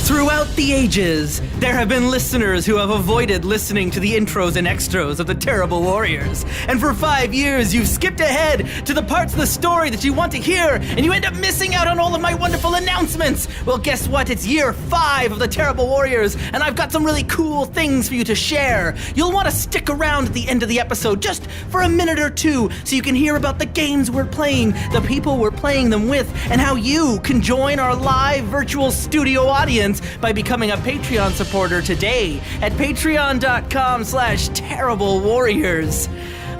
Throughout the ages, there have been listeners who have avoided listening to the intros and extras of the Terrible Warriors. And for 5 years, you've skipped ahead to the parts of the story that you want to hear, and you end up missing out on all of my wonderful announcements. Well, guess what? It's year 5 of the Terrible Warriors, and I've got some really cool things for you to share. You'll want to stick around at the end of the episode just for a minute or two so you can hear about the games we're playing, the people we're playing them with, and how you can join our live virtual studio audience by becoming a Patreon supporter today at patreon.com/Terrible Warriors.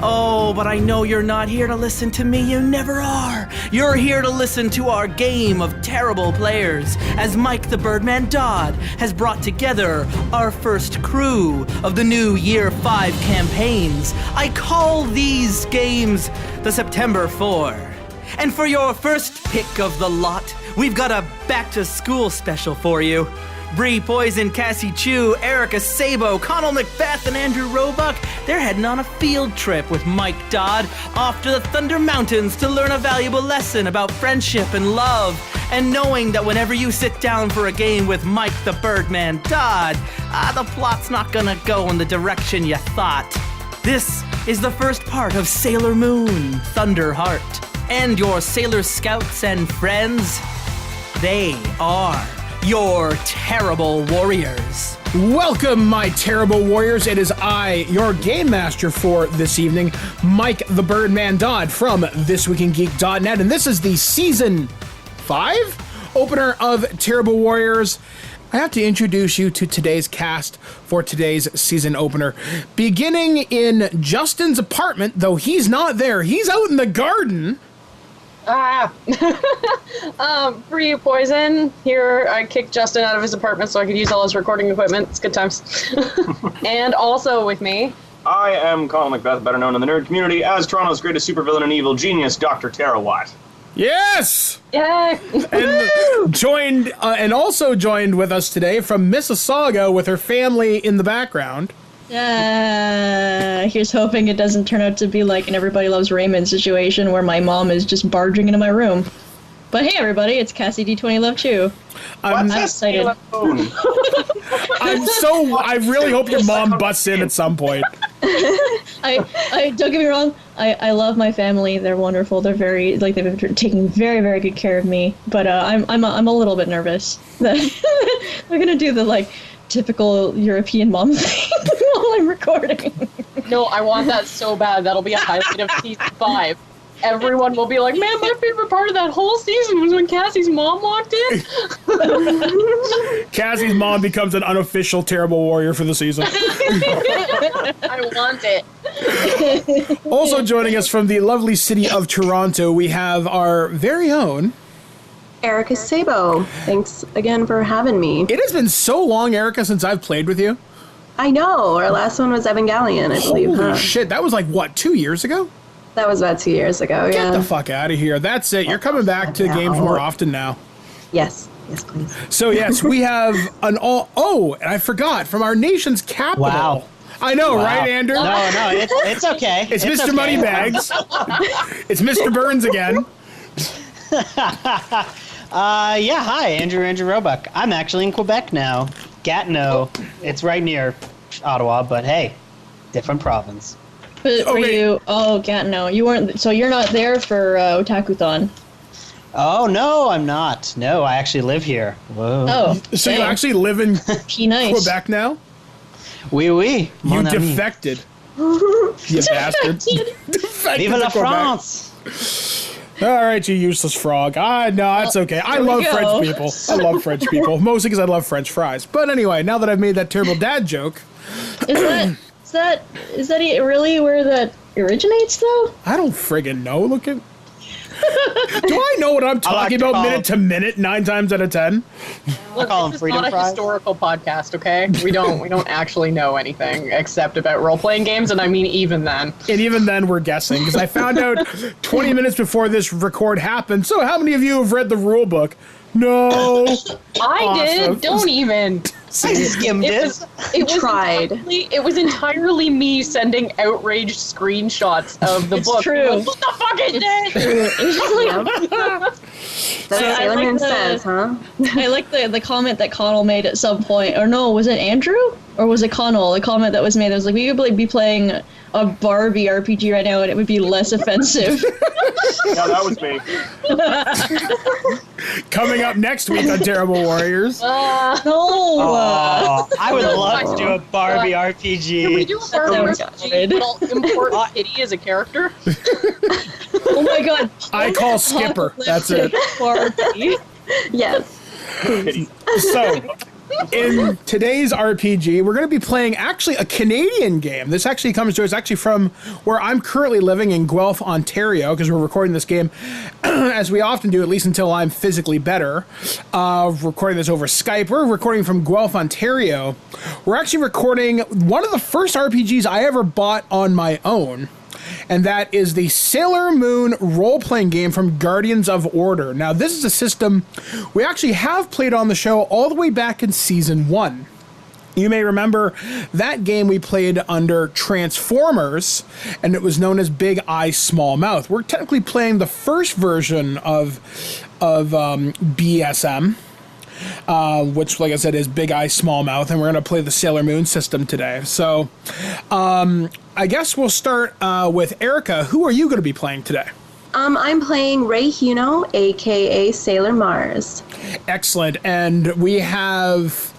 Oh, but I know you're not here to listen to me. You never are. You're here to listen to our game of terrible players as Mike the Birdman Dodd has brought together our first crew of the new Year 5 campaigns. I call these games the September 4. And for your first pick of the lot, we've got a back-to-school special for you. Poisonne, Cassie, Chui, Erika, Szabo, Conal, MacBeth, and Andrew Roebuck, they're heading on a field trip with Mike Dodd off to the Thunder Mountains to learn a valuable lesson about friendship and love, and knowing that whenever you sit down for a game with Mike the Birdman Dodd, the plot's not gonna go in the direction you thought. This is the first part of Sailor Moon, Thunderheart, and your Sailor Scouts and friends, they are your Terrible Warriors. Welcome, my Terrible Warriors. It is I, your Game Master for this evening, Mike the Birdman Dodd from thisweekingeek.net, and this is the Season 5 opener of Terrible Warriors. I have to introduce you to today's cast for today's season opener. Beginning in Justin's apartment, though he's not there, he's out in the garden. For you, Poisonne. Here, I kicked Justin out of his apartment so I could use all his recording equipment. It's good times. And also with me, I am Conal MacBeth, better known in the nerd community as Toronto's greatest supervillain and evil genius, Dr. Terawatt. Yes! yay! And also joined with us today from Mississauga with her family in the background. Here's hoping it doesn't turn out to be like an Everybody Loves Raymond situation where my mom is just barging into my room. But hey everybody, it's Cassie D20 Love Chew. I'm excited. I really hope your mom busts in at some point. I don't get me wrong, I love my family. They're wonderful. They're very, like, they've been taking very, very good care of me. But I'm a little bit nervous that they're gonna do the, like, typical European mom thing while I'm recording. No, I want that so bad. That'll be a highlight of season 5. Everyone will be like, man, my favorite part of that whole season was when Cassie's mom walked in. Cassie's mom becomes an unofficial Terrible Warrior for the season. I want it. Also joining us from the lovely city of Toronto, we have our very own Erika Szabo. Thanks again for having me. It has been so long, Erika, since I've played with you. I know. Our last one was Evangelion, I believe. Holy shit, that was like, what, 2 years ago? That was about 2 years ago, yeah. Get the fuck out of here. That's it. You're coming back to games more often now. Yes. Yes, please. So, yes, we have an and I forgot, from our nation's capital. Wow. I know, right, Andrew? No, it's okay. It's Mr. Okay. Moneybags. It's Mr. Burns again. Yeah, hi, Andrew Roebuck. I'm actually in Quebec now. Gatineau. It's right near Ottawa, but hey, different province. But for you, Gatineau, you weren't, so you're not there for Otakuthon. Oh, no, I'm not. No, I actually live here. Whoa. Oh. So you actually live in Quebec now? Oui. You defected. You bastard. Vive la France! All right, you useless frog. No, it's okay. I love French people. I love French people. Mostly because I love French fries. But anyway, now that I've made that terrible dad joke. Is that really where that originates, though? I don't friggin' know. Look at... Do I know what I'm talking about minute to minute 9 times out of 10? Look, this is not a historical podcast, okay? We don't actually know anything except about role-playing games, and I mean even then. And even then we're guessing, because I found out 20 minutes before this record happened. So how many of you have read the rule book? No. I did. Don't even. skimmed it. It was entirely me sending outraged screenshots of the It's book. true. Like, what the fuck is this? That's what Sailor I like Moon the- says, huh? I like the comment that Conal made at some point, or no, was it Andrew? Or was it Conal? The comment that was made that was like, we could be playing a Barbie RPG right now and it would be less offensive. Yeah, that was me. Coming up next week on Terrible Warriors. No! Oh, I would love to do a Barbie Can we RPG. do a Barbie sounds RPG, good. but I'll import Kitty as a character? Oh my god. I call Skipper. That's it. Barbie. Yes. So, in today's RPG, we're going to be playing actually a Canadian game. This actually comes to us actually from where I'm currently living in Guelph, Ontario, because we're recording this game, as we often do, at least until I'm physically better, recording this over Skype. We're recording from Guelph, Ontario. We're actually recording one of the first RPGs I ever bought on my own. And that is the Sailor Moon role-playing game from Guardians of Order. Now, this is a system we actually have played on the show all the way back in Season 1. You may remember that game we played under Transformers, and it was known as Big Eye, Small Mouth. We're technically playing the first version of BSM. Which, like I said, is Big Eye, Small Mouth, and we're going to play the Sailor Moon system today. So, I guess we'll start with Erika. Who are you going to be playing today? I'm playing Ray Huno, aka Sailor Mars. Excellent. And we have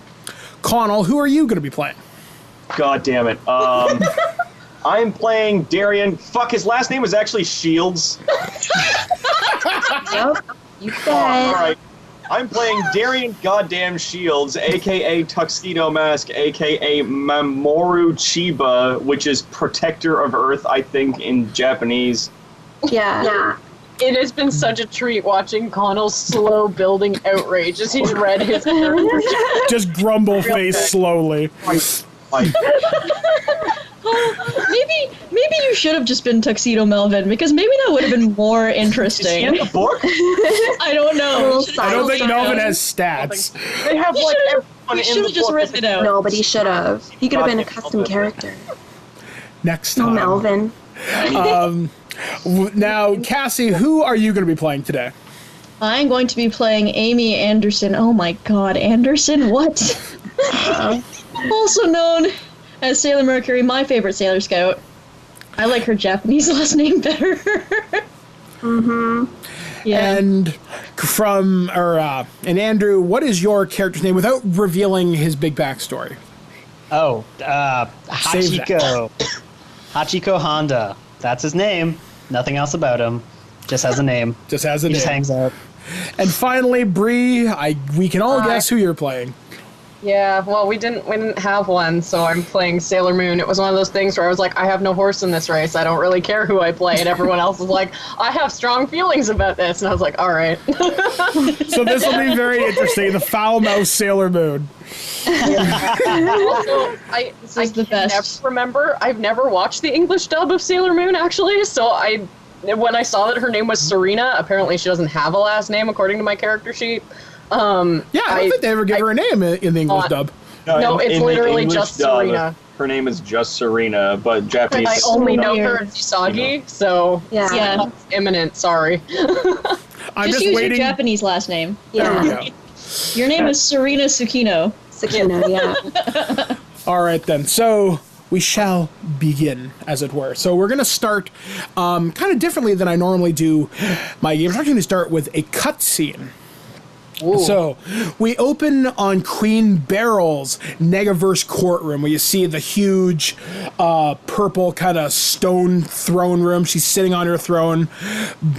Conal. Who are you going to be playing? God damn it. I'm playing Darian. Fuck, his last name was actually Shields. Yep. You bet. All right. I'm playing Darian Goddamn Shields, a.k.a. Tuxedo Mask, a.k.a. Mamoru Chiba, which is Protector of Earth, I think, in Japanese. Yeah. It has been such a treat watching Conal's slow building outrage as he's read his character. Just grumble face slowly. Like, Maybe you should have just been Tuxedo Melvin, because maybe that would have been more is he in interesting. the book? I don't know. I don't think Melvin has stats. They have, He like, should've- everyone he in should the have just book. written it out. No, but he should have. He could have been a custom character. Next No, time. Melvin. Now, Cassie, who are you going to be playing today? I'm going to be playing Amy Anderson. Oh my god, Anderson? What? Also known as Sailor Mercury, my favorite Sailor Scout. I like her Japanese last name better. Yeah. And and Andrew, what is your character's name without revealing his big backstory? Oh, Save Hachiko. Hachiko Honda. That's his name. Nothing else about him. Just has a name. Just has a He name. just hangs out. And finally, Bree, we can all guess who you're playing. Yeah, well, we didn't have one, so I'm playing Sailor Moon. It was one of those things where I was like, I have no horse in this race. I don't really care who I play. And everyone else was like, I have strong feelings about this. And I was like, all right. So this will be very interesting. The foul-mouthed Sailor Moon. Also, I is the can best. never remember. I've never watched the English dub of Sailor Moon, actually. So when I saw that her name was Serena, apparently she doesn't have a last name according to my character sheet. Yeah, I don't think they ever give her a name in the English dub. No, it's in the literally English just dub, Serena. Her name is just Serena, but Japanese. I only know Weird. her as Usagi, so Yeah. Yeah. it's imminent. Sorry. I'm just use waiting. your Japanese last name. There we Yeah. go. Your name is Serena Tsukino. Sakina, yeah. All right, then. So we shall begin, as it were. So we're going to start kind of differently than I normally do my games. We're actually going to start with a cutscene. So, we open on Queen Beryl's Negaverse courtroom, where you see the huge purple kind of stone throne room. She's sitting on her throne,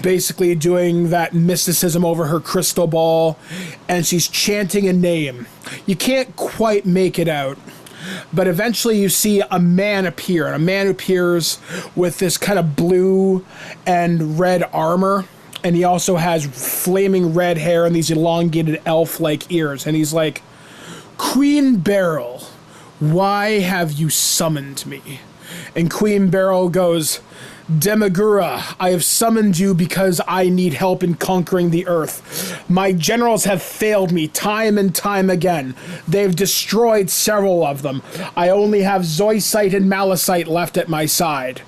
basically doing that mysticism over her crystal ball, and she's chanting a name. You can't quite make it out, but eventually you see a man appear, and a man appears with this kind of blue and red armor. And he also has flaming red hair and these elongated elf-like ears. And he's like, Queen Beryl, why have you summoned me? And Queen Beryl goes, Demagura, I have summoned you because I need help in conquering the earth. My generals have failed me time and time again. They've destroyed several of them. I only have Zoisite and Malicite left at my side.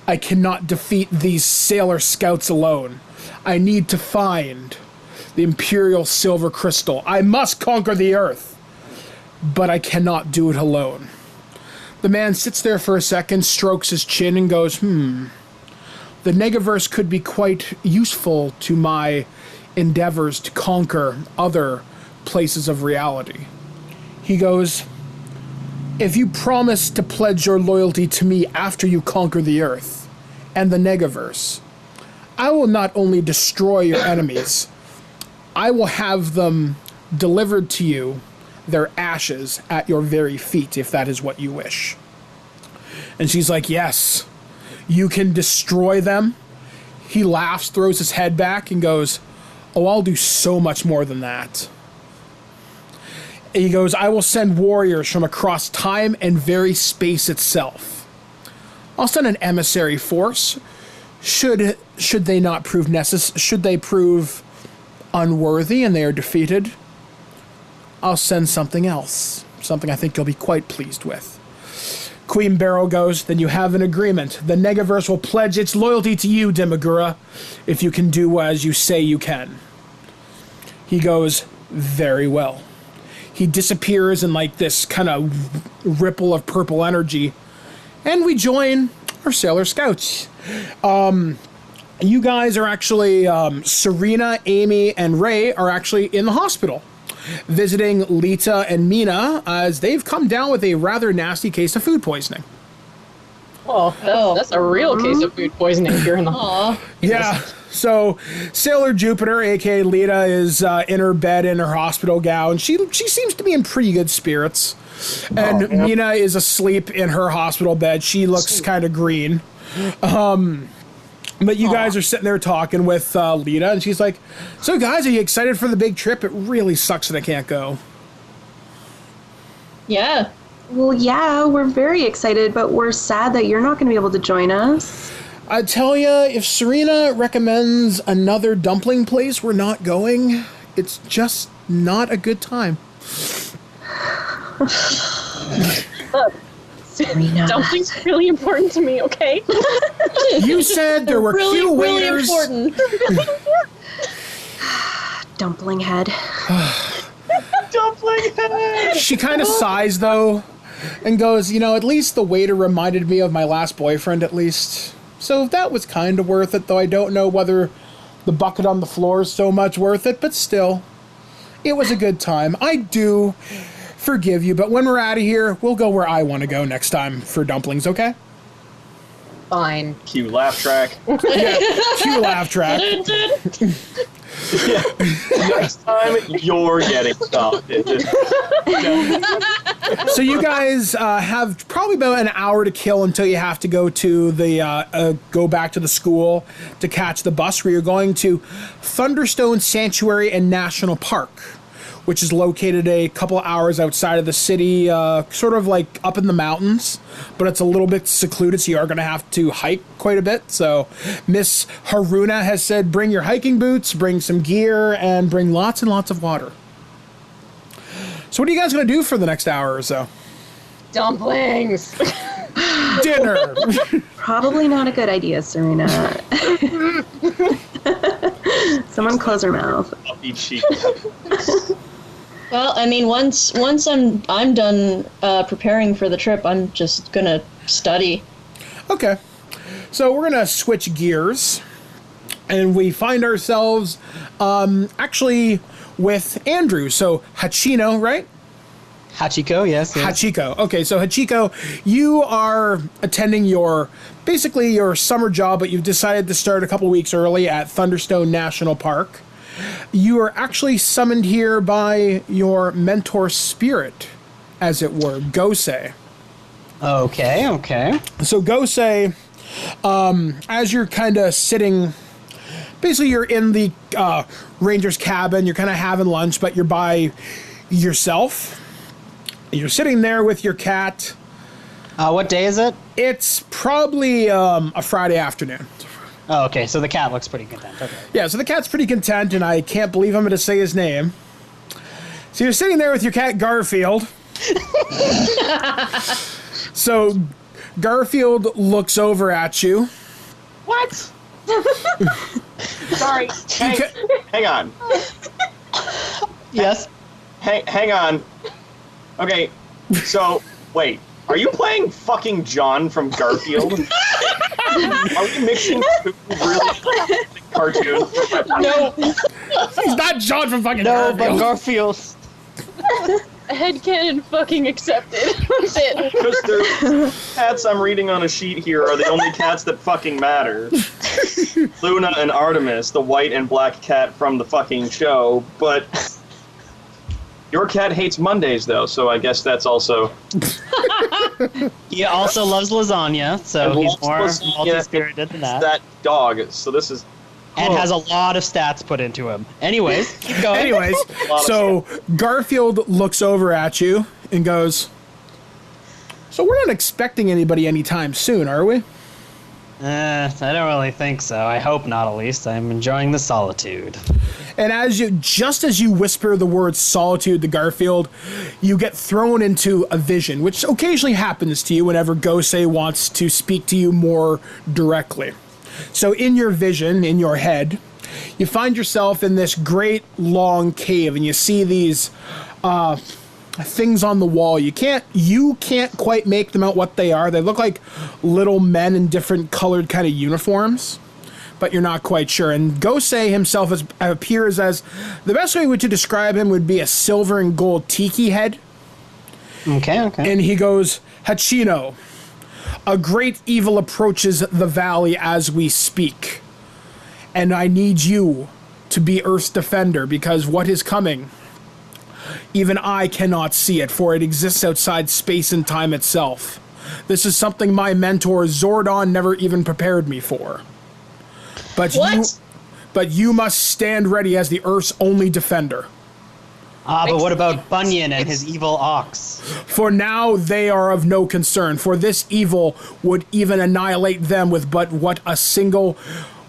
I cannot defeat these sailor scouts alone. I need to find the Imperial Silver Crystal. I must conquer the earth, but I cannot do it alone. The man sits there for a second, strokes his chin, and goes, The Negaverse could be quite useful to my endeavors to conquer other places of reality. He goes, if you promise to pledge your loyalty to me after you conquer the Earth and the Negaverse, I will not only destroy your enemies, I will have them delivered to you, their ashes, at your very feet, if that is what you wish. And she's like, yes, you can destroy them. He laughs, throws his head back, and goes, oh, I'll do so much more than that. He goes, I will send warriors from across time and very space itself. I'll send an emissary force. Should they not prove should they prove unworthy and they are defeated, I'll send something else. Something I think you'll be quite pleased with. Queen Beryl goes, then you have an agreement. The Negaverse will pledge its loyalty to you, Demagura, if you can do as you say you can. He goes, very well. He disappears in like this kind of ripple of purple energy, and we join our Sailor Scouts. You guys are actually, Serena, Amy, and Ray are actually in the hospital, visiting Lita and Mina as they've come down with a rather nasty case of food poisoning. Oh, that's a real case of food poisoning here in the hall. Yeah. So Sailor Jupiter, aka Lita, is in her bed in her hospital gown. She seems to be in pretty good spirits. And Mina is asleep in her hospital bed. She looks kind of green. But you guys are sitting there talking with Lita, and she's like, so guys, are you excited for the big trip? It really sucks that I can't go. Yeah. Well, yeah, we're very excited, but we're sad that you're not going to be able to join us. I tell you, if Serena recommends another dumpling place, we're not going. It's just not a good time. Serena. Dumplings are really important to me, okay? You said there were really, few really waiters. important. Dumpling head. Dumpling head! She kind of sighs, though, and goes, at least the waiter reminded me of my last boyfriend, at least. So that was kind of worth it, though I don't know whether the bucket on the floor is so much worth it, but still, it was a good time. I do forgive you, but when we're out of here, we'll go where I want to go next time for dumplings, okay? Fine. Cue laugh track. Yeah, cue laugh track. Next time, you're getting stopped. So you guys have probably about an hour to kill until you have to go to the go back to the school to catch the bus where you're going to Thunderstone Sanctuary and National Park, which is located a couple hours outside of the city, sort of like up in the mountains, but it's a little bit secluded, so you are going to have to hike quite a bit. So Miss Haruna has said, bring your hiking boots, bring some gear, and bring lots and lots of water. So what are you guys going to do for the next hour or so? Dumplings! Dinner! Probably not a good idea, Serena. Someone close her mouth. I'll eat sheep. Well, I mean, once I'm done preparing for the trip, I'm just gonna study. Okay. So we're going to switch gears, and we find ourselves actually with Andrew. So Hachino, right? Hachiko, yes. Hachiko. Okay, so Hachiko, you are attending basically your summer job, but you've decided to start a couple weeks early at Thunderstone National Park. You are actually summoned here by your mentor spirit, as it were, Gosei. Okay. So Gosei, as you're kind of sitting, basically you're in the ranger's cabin, you're kind of having lunch, but you're by yourself. You're sitting there with your cat, What day is it? It's probably a Friday afternoon. Oh, okay. So the cat looks pretty content. Okay. Yeah, so the cat's pretty content, and I can't believe I'm going to say his name. So you're sitting there with your cat Garfield. So Garfield looks over at you. What? Sorry. Hang on. Yes. Hang on. Okay, so, wait. Are you playing fucking John from Garfield? Are we mixing two really cartoons? No. He's not John from fucking No, Garfield. but Garfield. Headcanon fucking accepted. That's it. Because the cats I'm reading on a sheet here are the only cats that fucking matter. Luna and Artemis, the white and black cat from the fucking show, but your cat hates Mondays, though, so I guess that's also... He also loves lasagna, so And he's loves more lasagna. multi-spirited than that. That dog, so this is... And has a lot of stats put into him. Anyways, keep going. Anyways, so Garfield looks over at you and goes, so we're not expecting anybody anytime soon, are we? I don't really think so. I hope not, at least. I'm enjoying the solitude. And just as you whisper the word solitude to Garfield, you get thrown into a vision, which occasionally happens to you whenever Gosei wants to speak to you more directly. So in your vision, in your head, you find yourself in this great long cave, and you see these things on the wall. You can't quite make them out what they are. They look like little men in different colored kind of uniforms, but you're not quite sure. And Gosei himself appears as, the best way to describe him would be a silver and gold tiki head. Okay. And he goes, Hachino, a great evil approaches the valley as we speak. And I need you to be Earth's defender, because what is coming, even I cannot see it, for it exists outside space and time itself. This is something my mentor Zordon never even prepared me for. But you must stand ready as the Earth's only defender. But what about Bunyan and his evil ox? For now, they are of no concern, for this evil would even annihilate them with but a single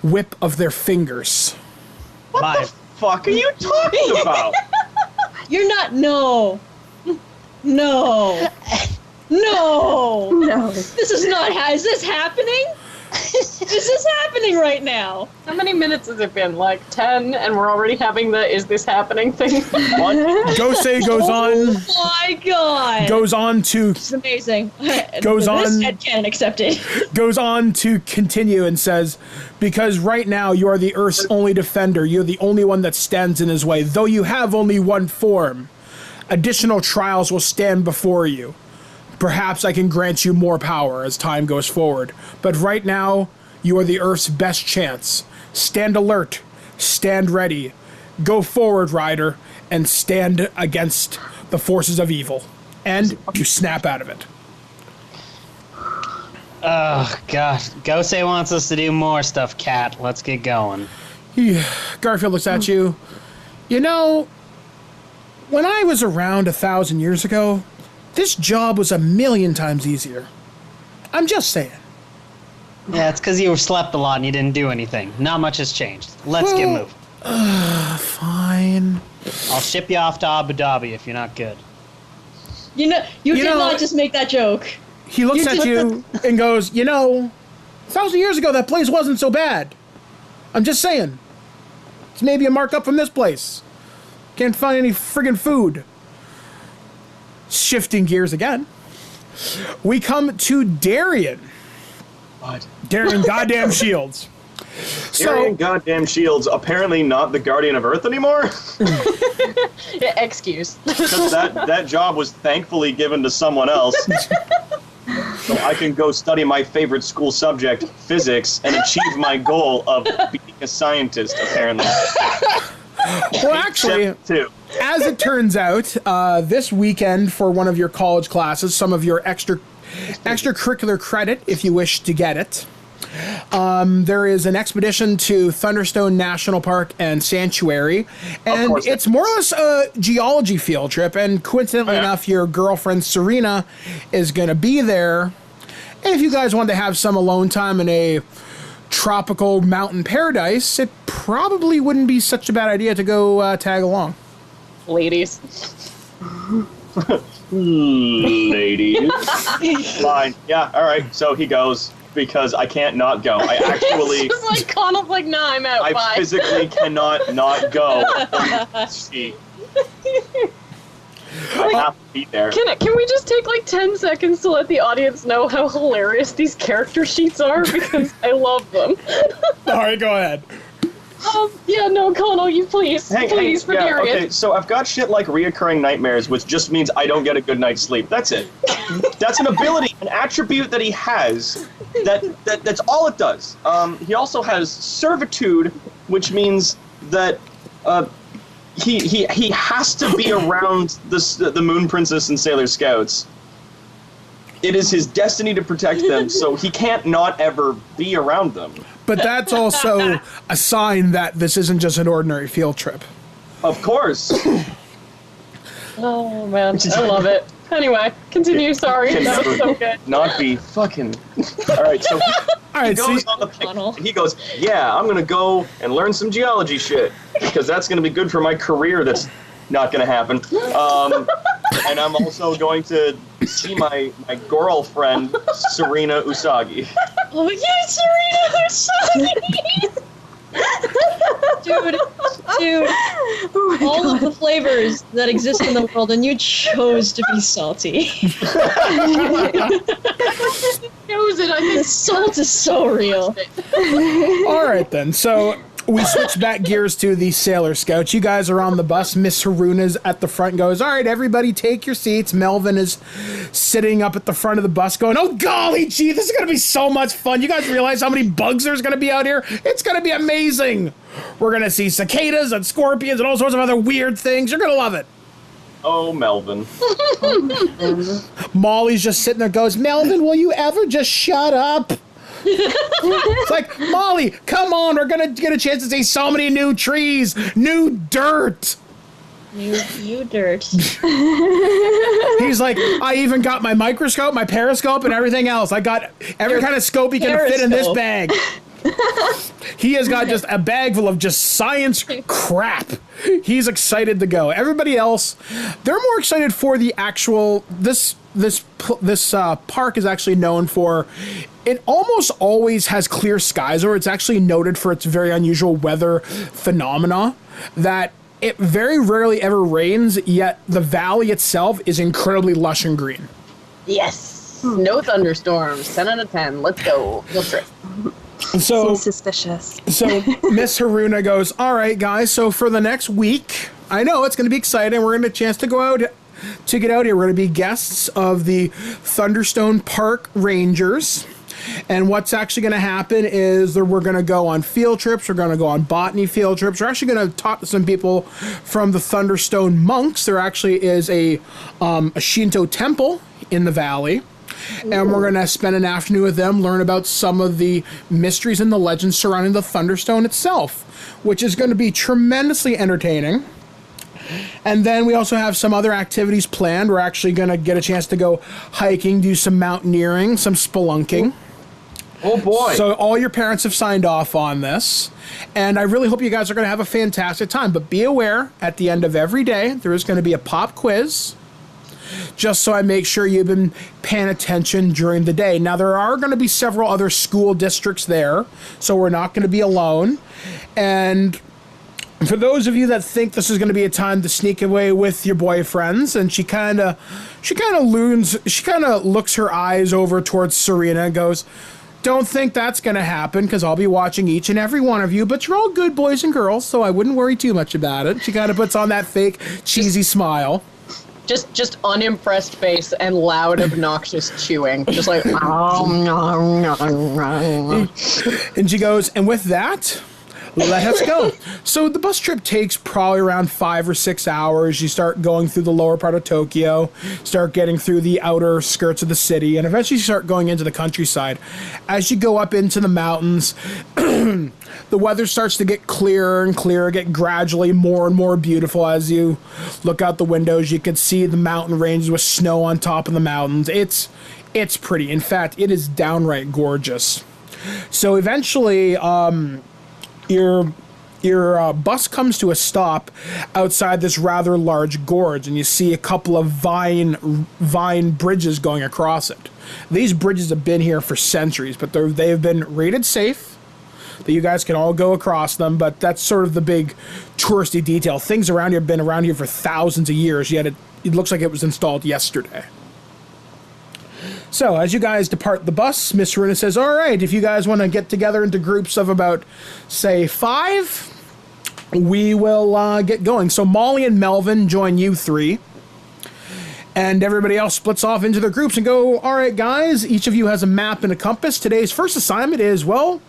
whip of their fingers. What the fuck are you talking about? You're not. No. No. No. No. This is not. Is this happening? Is this happening right now? How many minutes has it been? Like 10, and we're already having the "is this happening" thing. Gosei goes on. Oh my god! Goes on to. It's amazing. Goes on. This headcanon accepted. Goes on to continue and says, because right now you are the Earth's only defender. You're the only one that stands in his way. Though you have only one form, additional trials will stand before you. Perhaps I can grant you more power as time goes forward. But right now, you are the Earth's best chance. Stand alert. Stand ready. Go forward, Rider, and stand against the forces of evil. And you snap out of it. Oh, God. Gosei wants us to do more stuff, Cat. Let's get going. Garfield looks at you. You know, when I was around 1,000 years ago, this job was 1,000,000 times easier. I'm just saying. Yeah, it's because you slept a lot and you didn't do anything. Not much has changed. Let's get moving. Fine. I'll ship you off to Abu Dhabi if you're not good. You did not just make that joke. He looks at you and goes, 1,000 years ago that place wasn't so bad. I'm just saying. It's maybe a markup from this place. Can't find any friggin' food. Shifting gears again. We come to Darian. What? Darian goddamn Shields. Darian goddamn Shields, apparently not the Guardian of Earth anymore? Yeah, excuse. Because that job was thankfully given to someone else. So I can go study my favorite school subject, physics, and achieve my goal of being a scientist, apparently. Well, actually, as it turns out, this weekend for one of your college classes, some of your extracurricular credit, if you wish to get it, There is an expedition to Thunderstone National Park and Sanctuary, and it's more or less a geology field trip, and coincidentally enough, your girlfriend Serena is going to be there. And if you guys want to have some alone time in a tropical mountain paradise, it probably wouldn't be such a bad idea to go tag along. Ladies. Ladies. Fine. Yeah, all right. So he goes because I can't not go. I actually... It's like Conal's like, nah, I'm out. I Bye. physically cannot not go. See. I have to be there. Can we just take like 10 seconds to let the audience know how hilarious these character sheets are? Because I love them. All right, go ahead. Yeah, no, Conal, you please for Darian. Okay, so I've got shit like reoccurring nightmares, which just means I don't get a good night's sleep. That's it. That's an ability, an attribute that he has. That's all it does. He also has servitude, which means that he has to be around the Moon Princess and Sailor Scouts. It is his destiny to protect them, so he can't not ever be around them. But that's also a sign that this isn't just an ordinary field trip. Of course. Oh, man, I love it. Anyway, continue, sorry. That was so good. Not be fucking... All right, so he goes on the pic. He goes, yeah, I'm going to go and learn some geology shit, because that's going to be good for my career that's not going to happen. And I'm also going to see my girlfriend, Serena Usagi. Oh my god, Serena Usagi! Dude, Oh my all God. of the flavors that exist in the world, and you chose to be salty. Knows it, I think. Salt is so real. All right, then. So we switch back gears to the Sailor Scouts. You guys are on the bus. Miss Haruna's at the front, goes, all right, everybody take your seats. Melvin is sitting up at the front of the bus going, oh, golly gee, this is going to be so much fun. You guys realize how many bugs there's going to be out here? It's going to be amazing. We're going to see cicadas and scorpions and all sorts of other weird things. You're going to love it. Oh, Melvin. Molly's just sitting there, goes, Melvin, will you ever just shut up? It's like, Molly, come on, we're gonna get a chance to see so many new trees, new dirt. You dirt. He's like, I even got my microscope, my periscope, and everything else. I got every kind of scope he can fit in this bag. He has got just a bag full of just science crap. He's excited to go. Everybody else, they're more excited for the actual, this park is actually known for, it almost always has clear skies, or it's actually noted for its very unusual weather phenomena, that it very rarely ever rains, yet the valley itself is incredibly lush and green. Yes. No thunderstorms. 10 out of 10. Let's go. Field trip. So, Seems suspicious. so Miss Haruna goes, all right, guys, so for the next week, I know it's going to be exciting. We're going to get a chance to go out, to get out here. We're going to be guests of the Thunderstone Park Rangers. And what's actually going to happen is that we're going to go on field trips. We're going to go on botany field trips. We're actually going to talk to some people from the Thunderstone monks. There actually is a Shinto temple in the valley. And we're going to spend an afternoon with them, learn about some of the mysteries and the legends surrounding the Thunderstone itself, which is going to be tremendously entertaining. And then we also have some other activities planned. We're actually going to get a chance to go hiking, do some mountaineering, some spelunking. Oh boy. So all your parents have signed off on this. And I really hope you guys are going to have a fantastic time. But be aware, at the end of every day, there is going to be a pop quiz, just so I make sure you've been paying attention during the day. Now, there are going to be several other school districts there, so we're not going to be alone. And for those of you that think this is going to be a time to sneak away with your boyfriends, and she kind of looks her eyes over towards Serena and goes, don't think that's going to happen, because I'll be watching each and every one of you, but you're all good boys and girls, so I wouldn't worry too much about it. She kind of puts on that fake cheesy smile. Just unimpressed face and loud, obnoxious chewing. Just like, And she goes, and with that, Let's go. So the bus trip takes probably around 5 or 6 hours. You start going through the lower part of Tokyo, start getting through the outer skirts of the city, and eventually you start going into the countryside. As you go up into the mountains, the weather starts to get clearer and clearer, get gradually more and more beautiful. As you look out the windows, you can see the mountain ranges with snow on top of the mountains. It's pretty. In fact, it is downright gorgeous. So eventually, your bus comes to a stop outside this rather large gorge, and you see a couple of vine bridges going across it. These bridges have been here for centuries, but they've been rated safe, that you guys can all go across them, but that's sort of the big touristy detail. Things around here have been around here for thousands of years, yet it looks like it was installed yesterday. So, as you guys depart the bus, Miss Runa says, all right, if you guys want to get together into groups of about, say, 5, we will get going. So, Molly and Melvin join you 3, and everybody else splits off into their groups and go, all right, guys, each of you has a map and a compass. Today's first assignment is, well,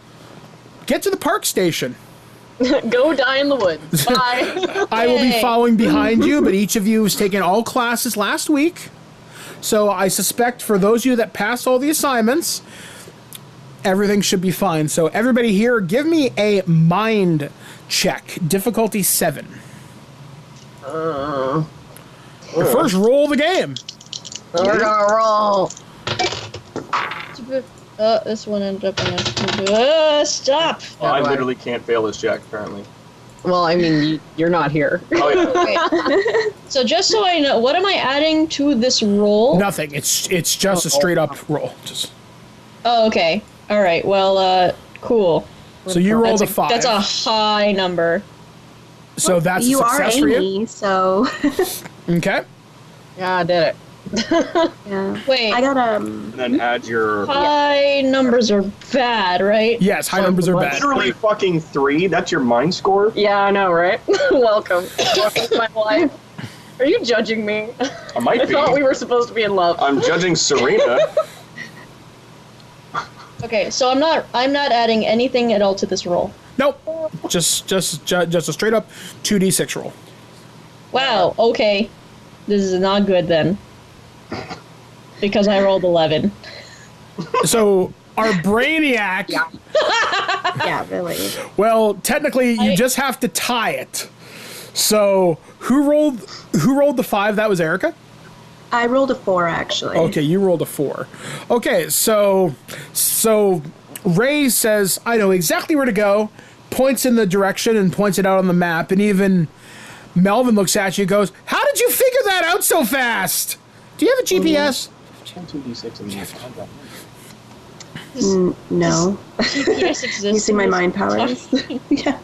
get to the park station. Go die in the woods. Bye. I will be following behind you, but each of you has taken all classes last week. So I suspect for those of you that passed all the assignments, everything should be fine. So everybody here, give me a mind check. Difficulty 7. Your first roll of the game. We're gonna roll. This one ended up in a... stop! Oh, I literally can't fail this check, apparently. Well, I mean, you're not here. Oh, yeah. Okay. So just so I know, what am I adding to this roll? Nothing. It's just a straight up roll. Just. Oh, okay. All right. Well, cool. So you rolled a 5. That's a high number. So that's You a are success for you. Amy, so Okay. Yeah, I did it. yeah. Wait. I got And then add your... High numbers are bad, right? Yes, high numbers are bad. Literally fucking 3? That's your mind score? Yeah, I know, right? Welcome. Welcome to my life. Are you judging me? I might I be. thought we were supposed to be in love. I'm judging Serena. Okay, so I'm not adding anything at all to this roll. Nope. Just a straight up 2d6 roll. Wow. Okay. This is not good then. Because I rolled 11. So our brainiac. yeah, really. Well, technically, you just have to tie it. So who rolled the 5? That was Erika? I rolled a 4 actually. Okay, you rolled a 4. Okay, so Ray says, I know exactly where to go, points in the direction and points it out on the map, and even Melvin looks at you and goes, how did you figure that out so fast? Do you have a GPS? No. GPS exists. You see my mind powers? Yeah.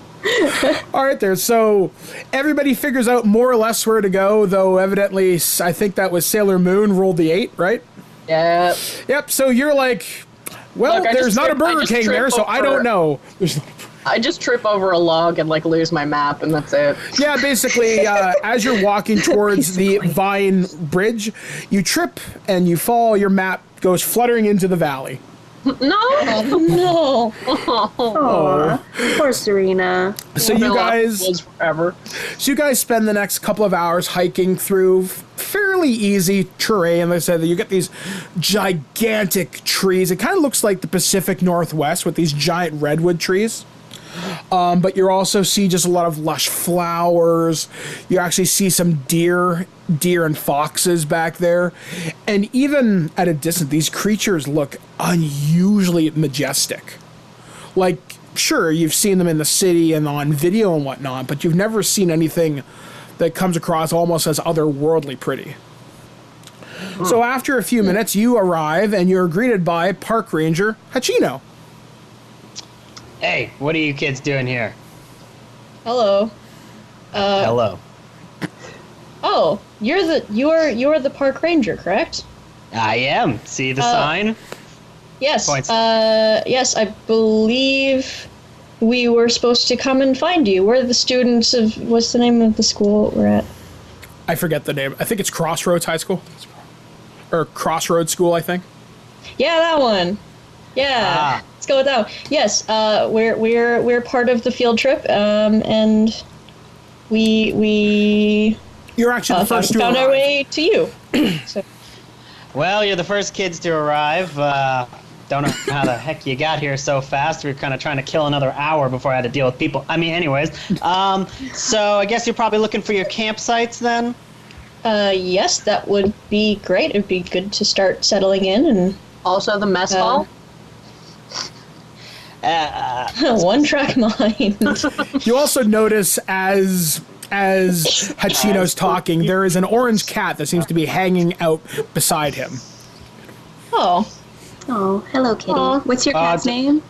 All right, there. So everybody figures out more or less where to go, though evidently, I think that was Sailor Moon rolled the 8, right? Yeah. Yep, so you're like, well, Look, there's not a Burger King there, so I don't know. I just trip over a log and like lose my map, and that's it. Yeah, basically, as you're walking towards the Vine Bridge, you trip and you fall, your map goes fluttering into the valley. No. No. Oh, poor Serena. So you guys spend the next couple of hours hiking through fairly easy terrain. Like I said, you get these gigantic trees. It kind of looks like the Pacific Northwest with these giant redwood trees. But you also see just a lot of lush flowers. You actually see some deer and foxes back there. And even at a distance, these creatures look unusually majestic. Like, sure, you've seen them in the city and on video and whatnot, but you've never seen anything that comes across almost as otherworldly pretty. So after a few minutes, you arrive and you're greeted by Park Ranger Hachino. Hey, what are you kids doing here? Hello. Hello. Oh, you are the park ranger, correct? I am. See the sign? Yes. Points. Yes, I believe we were supposed to come and find you. We're the students of, what's the name of the school we're at? I forget the name. I think it's Crossroads High School. Or Crossroads School, I think. Yeah, that one. Yeah, let's go with that one. Yes, we're part of the field trip, and we You're actually the first to found our arrive. way to you. So, Well, you're the first kids to arrive. Don't know how the heck you got here so fast. We were kind of trying to kill another hour before I had to deal with people. I mean, anyways. So I guess you're probably looking for your campsites then? yes, that would be great. It'd be good to start settling in and Also the mess hall. one track mind. You also notice as Hachino's talking, there is an orange cat that seems to be hanging out beside him. Oh, Oh, hello, kitty. Aw. What's your cat's name?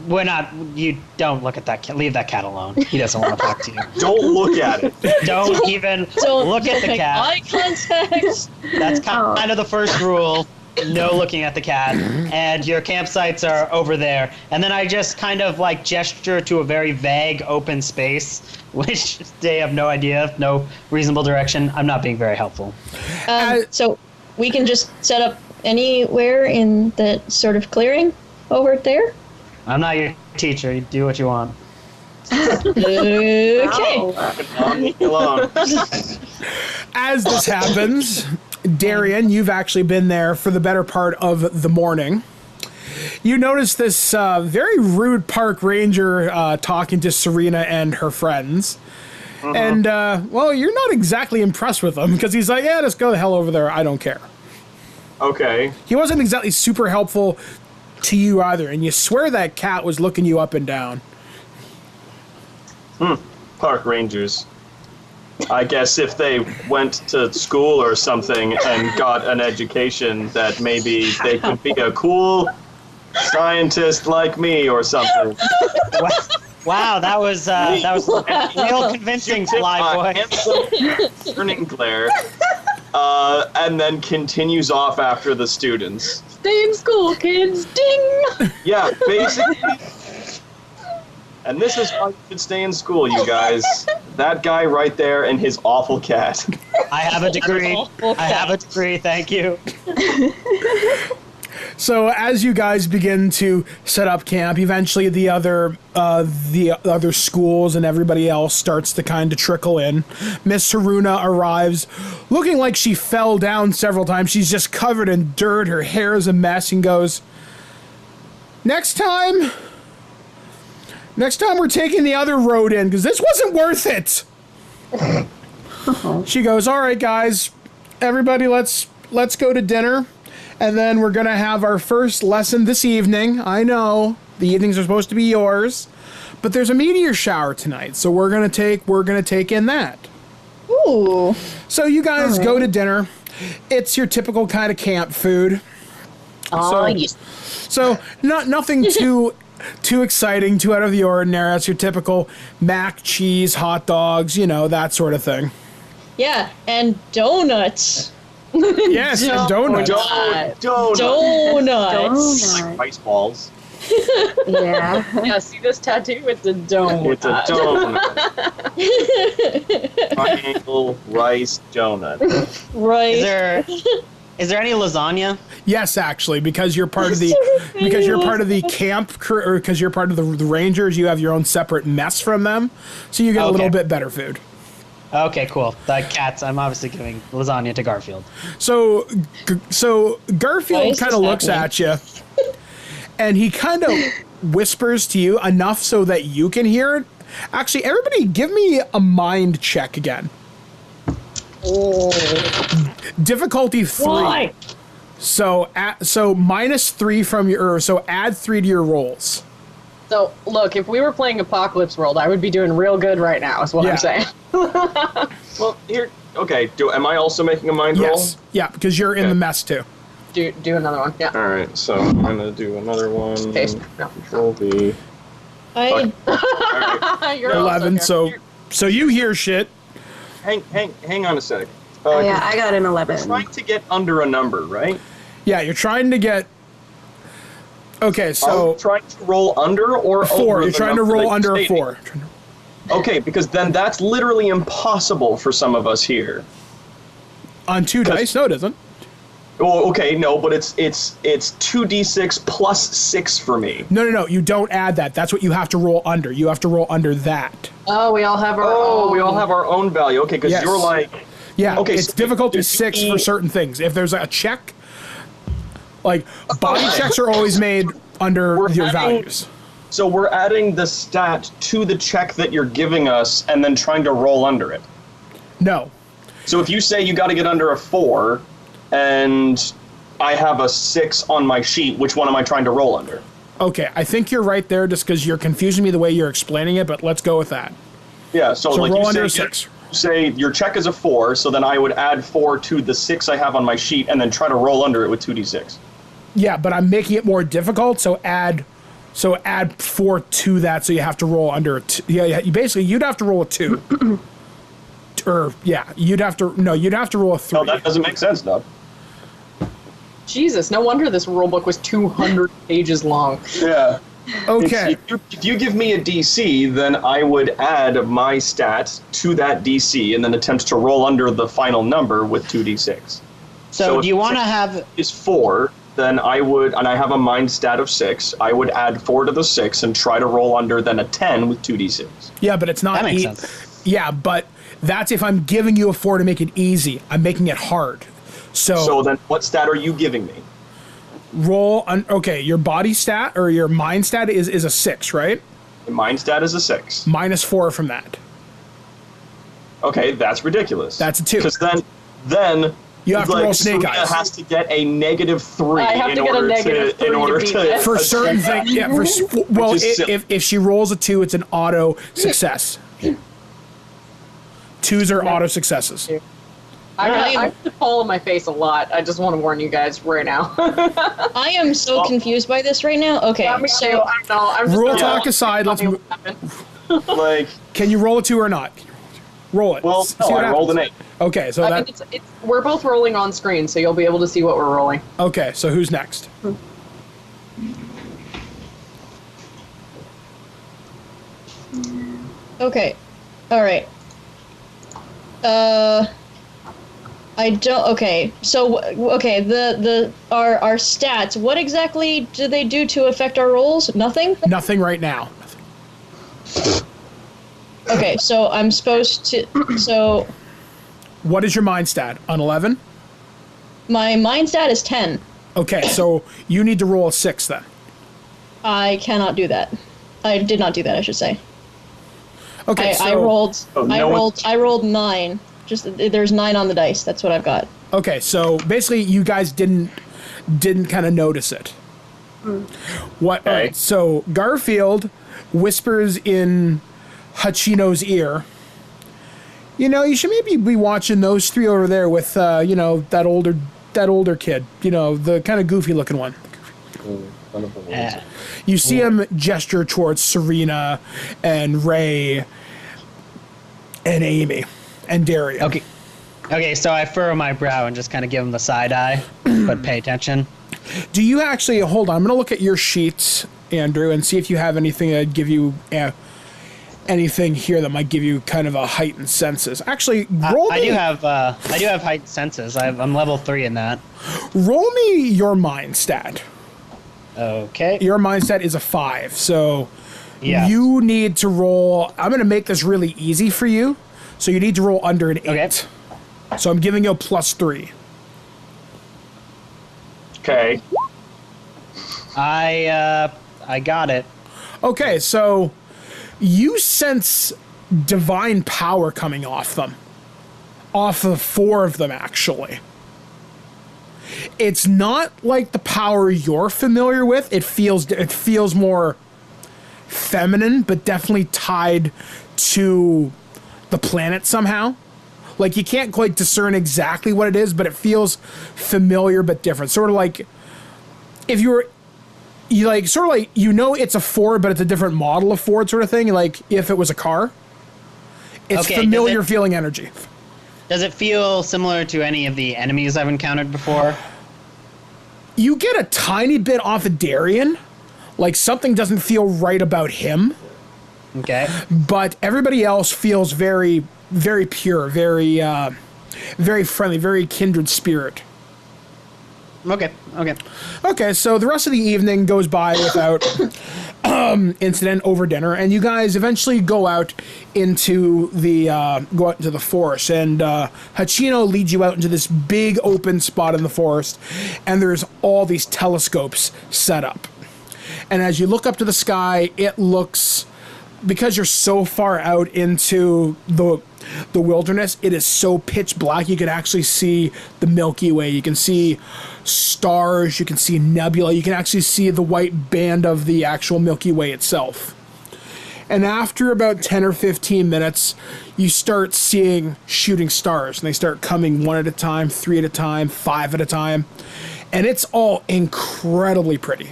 We're not. You don't look at that cat. Leave that cat alone. He doesn't want to talk to you. Don't look at it. Don't even look at the make cat. eye contact. That's kind of the first rule. No looking at the cat. And your campsites are over there. And then I just kind of like gesture to a very vague open space, which they have no idea, no reasonable direction. I'm not being very helpful. So we can just set up anywhere in that sort of clearing over there. I'm not your teacher. You do what you want. Okay. Leave me alone. As this happens, Darian, you've actually been there for the better part of the morning. You notice this very rude park ranger talking to Serena and her friends. And, well, you're not exactly impressed with him because he's like, yeah, just go the hell over there. I don't care. Okay. He wasn't exactly super helpful to you either, and you swear that cat was looking you up and down. Park rangers. I guess if they went to school or something and got an education, that maybe they could be a cool scientist like me or something. Wow, that was real convincing, Fly Boy. Handsome, turning glare, and then continues off after the students. Stay in school, kids. Ding. Yeah, basically. And this is why you should stay in school, you guys. That guy right there and his awful cat. I have a degree. I have a degree. Thank you. So as you guys begin to set up camp, eventually the other schools and everybody else starts to kind of trickle in. Miss Haruna arrives, looking like she fell down several times. She's just covered in dirt. Her hair is a mess, and goes, Next time we're taking the other road in, because this wasn't worth it. She goes, all right, guys, everybody, let's go to dinner. And then we're going to have our first lesson this evening. I know the evenings are supposed to be yours, but there's a meteor shower tonight, so we're going to take in that. Ooh. So you guys go to dinner. It's your typical kind of camp food. Oh, yes. So nothing too exciting, too out of the ordinary. That's your typical mac, cheese, hot dogs, that sort of thing. Yeah, and donuts. Yes, and donuts. Donuts. Like rice balls. Yeah. Yeah, see this tattoo? It's a donut. It's a donut. Triangle rice donut. Right. Is there any lasagna? Yes, actually, because you're part of the camp crew, or because you're part of the Rangers, you have your own separate mess from them, so you get a little bit better food. Okay, cool. The cats. I'm obviously giving lasagna to Garfield. So Garfield kind of looks at you, and he kind of whispers to you enough so that you can hear it. Actually, everybody, give me a mind check again. Oh. Difficulty 3. Why? So -3 from your, so add 3 to your rolls. So, look, if we were playing Apocalypse World, I would be doing real good right now, is what I'm saying. Well, here. Okay. Am I also making a mind roll? Yes. Yeah, because you're in the mess too. Do another one. Yeah. All right. So I'm gonna do another one. Okay. No. Control V. I You're also 11. here. So you hear shit. Hang on a sec. Oh, yeah, I got an 11. Trying to get under a number, right? Yeah, you're trying to get. Okay, so trying to roll under or 4. over. You're the trying to number roll that under you're a stating. 4. Okay, because then that's literally impossible for some of us here. On 2 dice? No, it isn't. Oh, okay, no, but it's 2d6 plus 6 for me. No. You don't add that. That's what you have to roll under. You have to roll under that. Oh, we all have our own. We all have our own value. Okay, because Yes. you're like... Yeah, Okay, it's so difficulty if 6 you- for certain things. If there's a check, like body checks are always made under We're your adding- values. So we're adding the stat to the check that you're giving us and then trying to roll under it. No. So if you say you got to get under a 4 and I have a 6 on my sheet, which one am I trying to roll under? Okay, I think you're right there just because you're confusing me the way you're explaining it, but let's go with that. Yeah, So like roll you under a say, 6. say your check is a 4, so then I would add 4 to the 6 I have on my sheet and then try to roll under it with 2d6. Yeah, but I'm making it more difficult, so add 4 to that, so you have to roll under a 2. Yeah, basically you'd have to roll a 2. You'd have to roll a 3. No, that doesn't make sense, Dodd. Jesus, no wonder this rulebook was 200 pages long. Yeah. Okay. If you give me a DC, then I would add my stat to that DC and then attempt to roll under the final number with 2d6. So if do you want to six have... is 4, then I would, and I have a mind stat of 6, I would add 4 to the 6 and try to roll under then a 10 with 2d6. Yeah, but it's not That makes sense. Yeah, but that's if I'm giving you a 4 to make it easy. I'm making it hard. So then what stat are you giving me? Okay, your body stat or your mind stat is a 6, right? The mind stat is a 6. Minus 4 from that. Okay, that's ridiculous. That's a 2. Because then You have to roll snake Serena eyes. has to get a -3 I have in to get a order -3 to in to order beat to this. For certain things, yeah. Well, Which is silly. if she rolls a 2, it's an auto success. 2s are auto successes. I have the pole in my face a lot. I just want to warn you guys right now. I am so confused by this right now. Okay, Me too. so I know. I'm just Rule gonna talk roll. aside, let's Tell me move. what happened. like. Can you roll a 2 or not? Roll it. Well, See no, what I rolled an happens. 8. Okay, so I that. mean, we're both rolling on screen, so you'll be able to see what we're rolling. Okay, so who's next? okay, all right. I don't. Okay, so okay, our stats. What exactly do they do to affect our rolls? Nothing. Nothing right now. Okay, so I'm supposed to. So What is your mind stat? On 11? my mind stat is 10. Okay, so you need to roll a 6 then. I cannot do that. I did not do that. I should say. Okay, I rolled. Oh, no one- I rolled 9. Just there's 9 on the dice. That's what I've got. Okay, so basically you guys didn't kind of notice it. What? Okay. Alright, so Garfield whispers in Hachino's ear. You should maybe be watching those 3 over there with that older kid. The kind of goofy looking one. Yeah. You see him gesture towards Serena and Ray and Amy and Daria. Okay, so I furrow my brow and just kind of give him the side eye, but pay attention. Do you actually hold on? I'm going to look at your sheets, Andrew, and see if you have anything that give you anything here that might give you kind of a heightened senses. Actually, roll I me. do have heightened senses. I'm level 3 in that. Roll me your mind stat. Okay. Your mind stat is a 5, so Yeah. you need to roll. I'm going to make this really easy for you, so you need to roll under an 8. Okay. So I'm giving you a +3. Okay. I got it. Okay, so you sense divine power coming off them. Off of 4 of them, actually. It's not like the power you're familiar with. It feels more feminine, but definitely tied to the planet somehow. Like, you can't quite discern exactly what it is, but it feels familiar but different. Sort of like if you were it's a Ford, but it's a different model of Ford sort of thing. Like if it was a car, it's Okay, familiar feeling energy. Does it feel similar to any of the enemies I've encountered before? You get a tiny bit off of Darien, like something doesn't feel right about him, Okay. but everybody else feels very, very pure, very, very friendly, very kindred spirit. Okay. Okay, so the rest of the evening goes by without incident over dinner, and you guys eventually go out into the forest, and Hachino leads you out into this big open spot in the forest, and there's all these telescopes set up. And as you look up to the sky, it looks, because you're so far out into the wilderness, it is so pitch black you can actually see the Milky Way. You can see stars, you can see nebula, you can actually see the white band of the actual Milky Way itself. And after about 10 or 15 minutes, you start seeing shooting stars, and they start coming one at a time, 3 at a time, 5 at a time, and it's all incredibly pretty.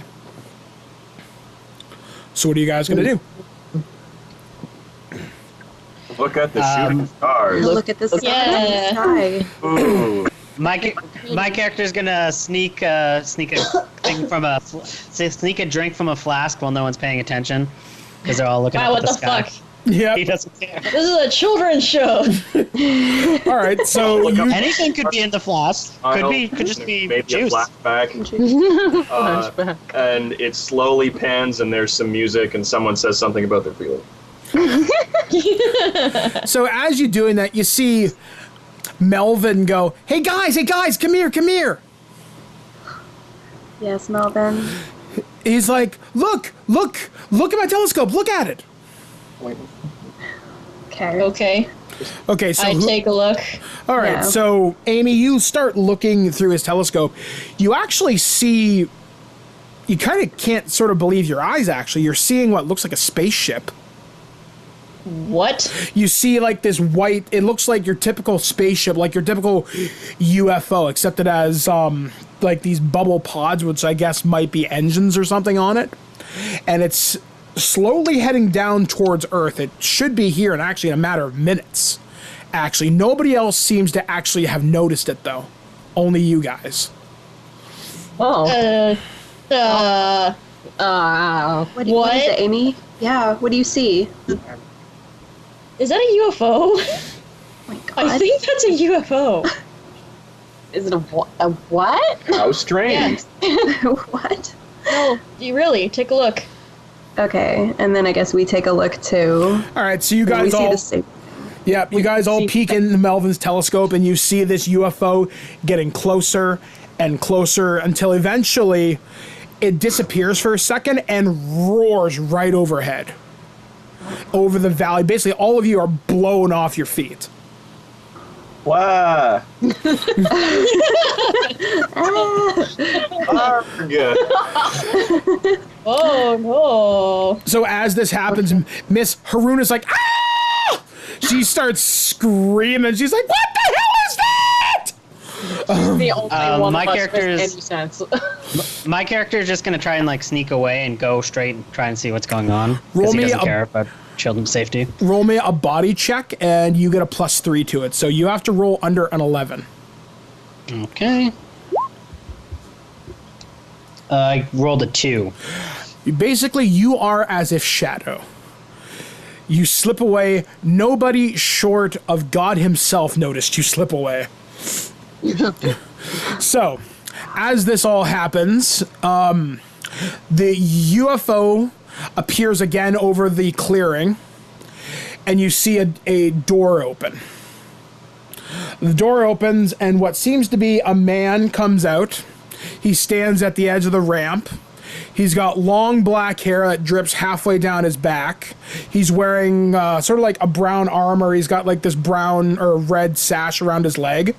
So what are you guys going to do? Look at the shooting stars. Look at the sky. Ooh. My character's gonna sneak a drink from a flask while no one's paying attention, because they're all looking Wow, up what at the the sky. fuck? Yeah. He doesn't care. This is a children's show. All right, so you, Anything could be in the flask. Could just be maybe juice. a flashback. And it slowly pans, and there's some music, and someone says something about their feeling. so as you're doing that, you see Melvin go, hey guys, come here. Yes, Melvin. He's like, look at my telescope, look at it. Okay. Okay, so I take a look. all right, Yeah. so Amy, you start looking through his telescope. You actually see, you kind of can't sort of believe your eyes, actually. You're seeing what looks like a spaceship. What? You see like this white, it looks like your typical spaceship, like your typical UFO, except it has like these bubble pods, which I guess might be engines or something on it. And it's slowly heading down towards Earth. It should be here in actually in a matter of minutes. Actually, nobody else seems to actually have noticed it though. Only you guys. Oh. What is it, Amy? Yeah, what do you see? Is that a UFO? Oh my God. I think that's a UFO. Is it a what? How strange. What? No, you really take a look. Okay, and then I guess we take a look too. All right, so you We guys see all the same. Yeah, you guys all peek into Melvin's telescope, and you see this UFO getting closer and closer until eventually it disappears for a second and roars right overhead. Over the valley. Basically, all of you are blown off your feet. Wow. Oh no. So as this happens, Miss Haruna's like, ah! She starts screaming. She's like, what the hell is that? The only one my of us character's- makes any sense. My character is just gonna try and like sneak away and go straight and try and see what's going on, Roll because he me doesn't a- care about children's safety. Roll me a body check, and you get a +3 to it. So you have to roll under an 11. Okay. I rolled a 2. Basically, you are as if Shadow. You slip away. Nobody short of God himself noticed you slip away. So, as this all happens, the UFO appears again over the clearing, and you see a door open. The door opens, and what seems to be a man comes out. He stands at the edge of the ramp. He's got long black hair that drips halfway down his back. He's wearing sort of like a brown armor. He's got like this brown or red sash around his leg.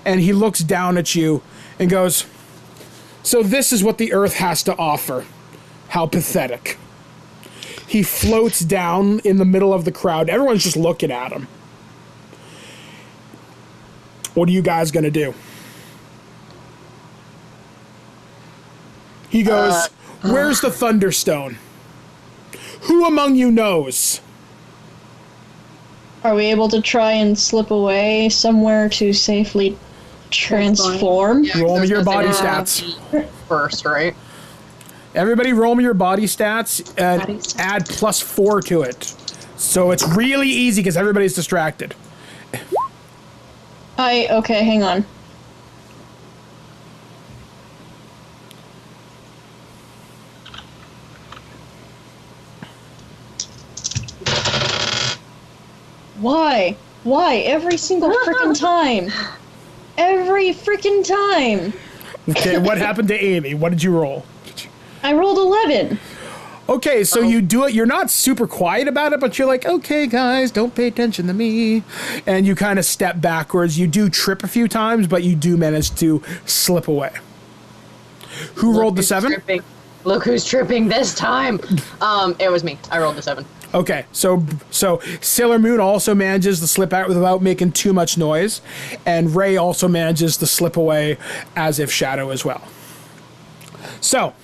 And he looks down at you and goes, "So this is what the Earth has to offer. How pathetic." He floats down in the middle of the crowd. Everyone's just looking at him. What are you guys going to do? He goes, "Where's the Thunderstone? Who among you knows?" Are we able to try and slip away somewhere to safely transform? Roll me your body Yeah. stats. First, right? Everybody roll me your body stats and Body stats. add +4 to it. So it's really easy because everybody's distracted. Okay, hang on. Why? Why? Every single freaking time. Every freaking time. Okay, what happened to Amy? What did you roll? I rolled 11. Okay, so you do it. You're not super quiet about it, but you're like, okay, guys, don't pay attention to me. And you kind of step backwards. You do trip a few times, but you do manage to slip away. Who rolled the 7? Tripping. Look who's tripping this time. It was me. I rolled the 7. Okay, so Sailor Moon also manages to slip out without making too much noise, and Ray also manages to slip away as if Shadow as well. So,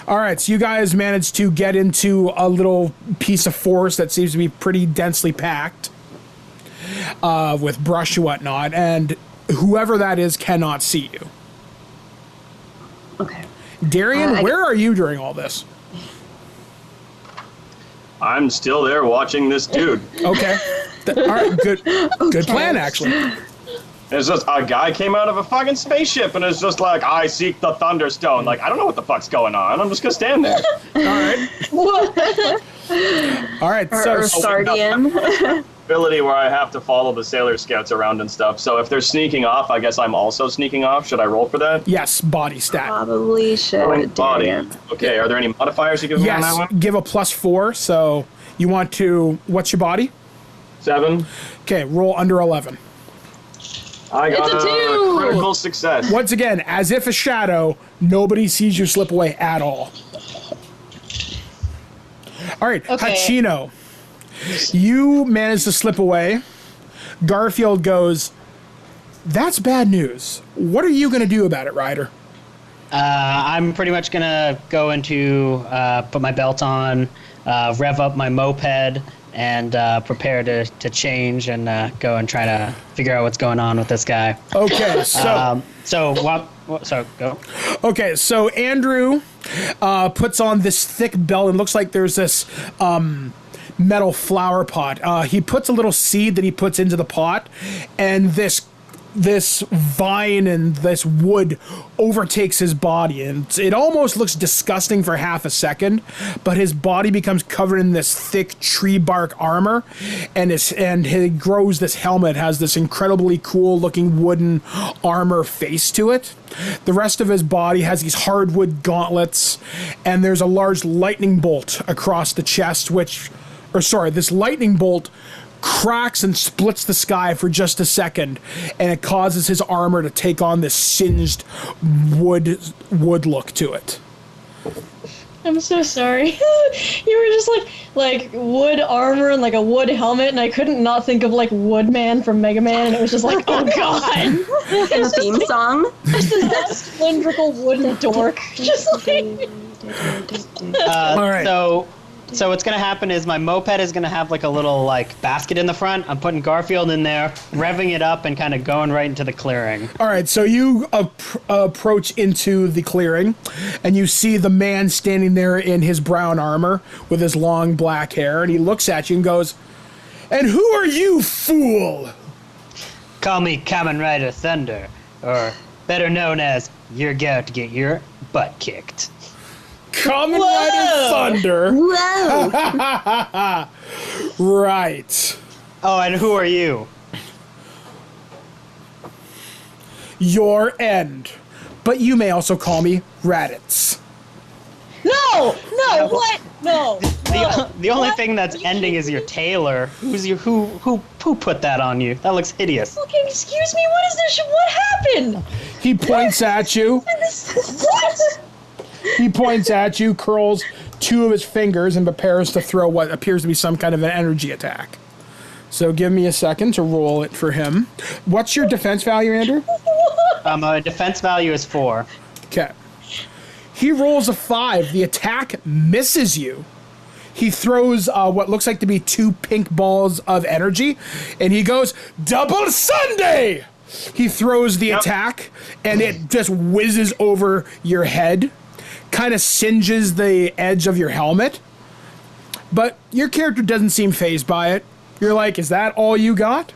all right, so you guys managed to get into a little piece of forest that seems to be pretty densely packed with brush and whatnot, and whoever that is cannot see you. Okay. Darian, where are you during all this? I'm still there watching this dude. Okay. All right, good plan, actually. It's just a guy came out of a fucking spaceship and it's just like, I seek the Thunderstone. Like, I don't know what the fuck's going on. I'm just gonna stand there. All right. All right. Or Sardian. Ability where I have to follow the Sailor Scouts around and stuff. So if they're sneaking off, I guess I'm also sneaking off. Should I roll for that? Yes, body stat. Probably should. Body. Darian. Okay, are there any modifiers you give me on that Yes, one? give a +4. So you want to, what's your body? 7. Okay, roll under 11. I got It's a 2! critical success. Once again, as if a shadow, nobody sees you slip away at all. All right, Okay. Hachino, you manage to slip away. Garfield goes, that's bad news. What are you going to do about it, Ryder? I'm pretty much gonna go into put my belt on, rev up my moped, and prepare to change and go and try to figure out what's going on with this guy. Okay, so So go. okay, so Andrew puts on this thick belt and looks like there's this metal flower pot. He puts a little seed that he puts into the pot, and this vine and this wood overtakes his body, and it almost looks disgusting for half a second, but his body becomes covered in this thick tree bark armor, and he grows this helmet, has this incredibly cool looking wooden armor face to it. The rest of his body has these hardwood gauntlets, and there's a large lightning bolt across the chest, this lightning bolt cracks and splits the sky for just a second, and it causes his armor to take on this singed wood look to it. I'm so sorry. You were just like wood armor and like a wood helmet, and I couldn't not think of like Woodman from Mega Man, and it was just like, oh god. The theme song. Just that cylindrical wooden dork. Just like All right. So what's gonna happen is my moped is gonna have like a little like basket in the front. I'm putting Garfield in there, revving it up, and kind of going right into the clearing. All right, so you approach into the clearing, and you see the man standing there in his brown armor with his long black hair, and he looks at you and goes, "And who are you, fool?" Call me Kamen Rider Thunder, or better known as you're going to get your butt kicked. Kamen Rider Thunder. Whoa. Right. Oh, and who are you? Your end. But you may also call me Raditz. no, what? No. The only thing that's ending is your tailor. Who put that on you? That looks hideous. Okay, excuse me, what is this? What happened? He points at you. What? He points at you, curls two of his fingers, and prepares to throw what appears to be some kind of an energy attack. So give me a second to roll it for him. What's your defense value, Andrew? My defense value is 4. Okay. He rolls a 5. The attack misses you. He throws what looks like to be 2 pink balls of energy, and he goes, "Double Sunday!" He throws the attack, and it just whizzes over your head, kind of singes the edge of your helmet, but your character doesn't seem fazed by it. You're like, is that all you got?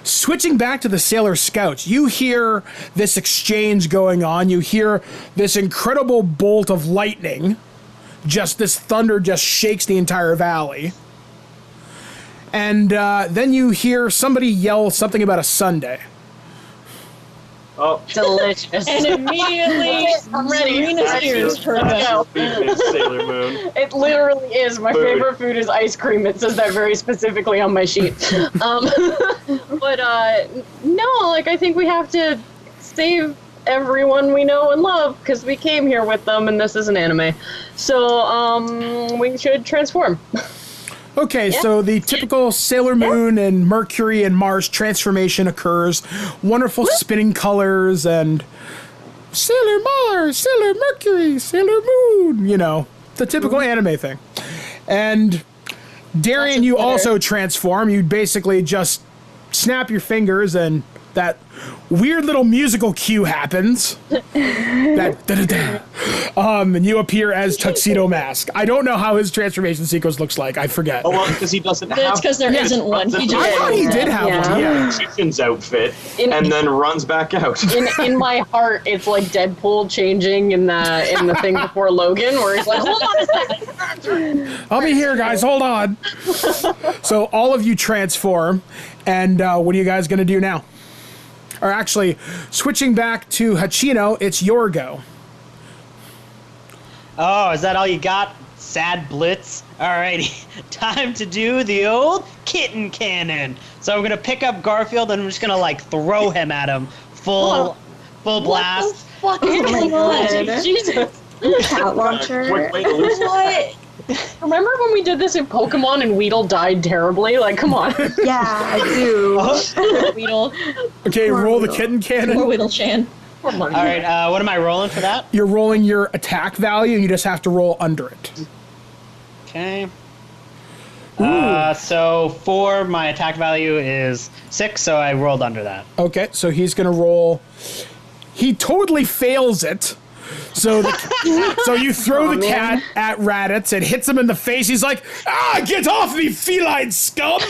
Switching back to the Sailor Scouts, you hear this exchange going on. You hear this incredible bolt of lightning. Just this thunder just shakes the entire valley. And then you hear somebody yell something about a sundae. Oh, Delicious. And immediately, I'm ready. Serena's ears perk up. Sailor Moon. It literally is. My Food. favorite food is ice cream. It says that very specifically on my sheet. But no, like I think we have to save everyone we know and love because we came here with them, and this is an anime. So we should transform. Okay, so the typical Sailor Moon and Mercury and Mars transformation occurs. Wonderful spinning colors and Sailor Mars, Sailor Mercury, Sailor Moon, you know, the typical anime thing. And Darian, you also transform. You basically just snap your fingers and that weird little musical cue happens. That da-da-da. And you appear as Tuxedo Mask. I don't know how his transformation sequence looks like. I forget. Oh, well, because he doesn't have... That's because there isn't one. He just I thought he did have one. Yeah, Chicken's outfit, and then runs back out. In my heart, it's like Deadpool changing in the thing before Logan, where he's like, hold on a second. I'll be here, guys. Hold on. So all of you transform, and what are you guys going to do now? Or actually, switching back to Hachino, it's your go. Oh, is that all you got? Sad Blitz? Alrighty, time to do the old kitten cannon. So I'm gonna pick up Garfield and I'm just gonna like throw him at him. Full blast. Oh my god. Jesus. Cat launcher. Quick way to lose it. What? Remember when we did this in Pokemon and Weedle died terribly? Like, come on. Yeah, I do. Weedle. Okay, roll the kitten Or cannon. Weedle-chan. Alright, what am I rolling for that? You're rolling your attack value. You just have to roll under it. Okay. So for my attack value is 6, so I rolled under that. Okay, so he's going to roll. He totally fails it. So so you throw the cat at Raditz and hits him in the face. He's like, get off me, feline scum!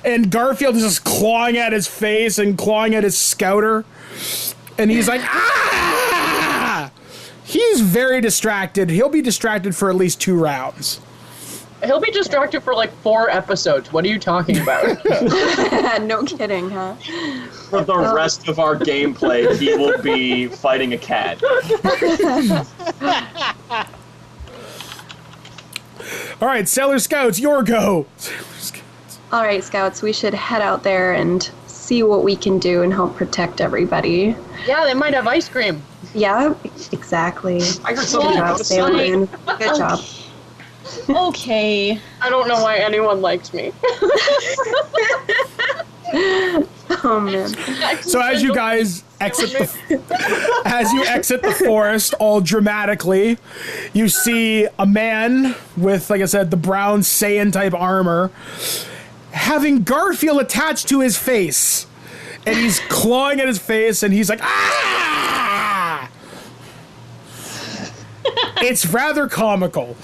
And Garfield is just clawing at his face and clawing at his scouter. And he's like, ah! He's very distracted. He'll be distracted for at least 2 rounds. He'll be distracted for like 4 episodes. What are you talking about? No kidding, huh? For the rest of our gameplay, he will be fighting a cat. All right, Sailor Scouts, your go. All right, Scouts, we should head out there and see what we can do and help protect everybody. Yeah, they might have ice cream. Yeah, exactly. I heard Good something job, about the Sailor sun. Moon. Good job. Okay. I don't know why anyone likes me. Oh man. So as you guys exit the forest, all dramatically, you see a man with, like I said, the brown Saiyan type armor, having Garfield attached to his face, and he's clawing at his face, and he's like, ah! It's rather comical.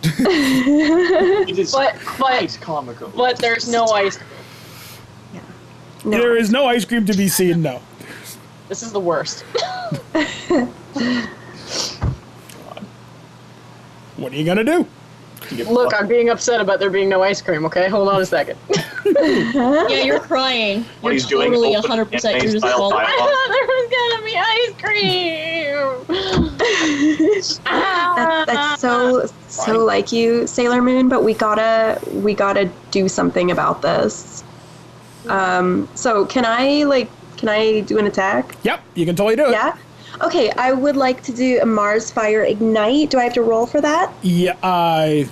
It is But quite comical. but there's no ice. No. There is no ice cream to be seen, no. This is the worst. What are you gonna do? Look, I'm being upset about there being no ice cream. Okay, hold on a second. Yeah, you're crying. What You're he's doing, totally open 100% anime your style fault. dialogue. I thought there was gonna be ice cream. That's so like you, Sailor Moon, but we gotta do something about this. So can I do an attack? Yep, you can totally do it. Yeah? Okay, I would like to do a Mars Fire Ignite. Do I have to roll for that? Yeah,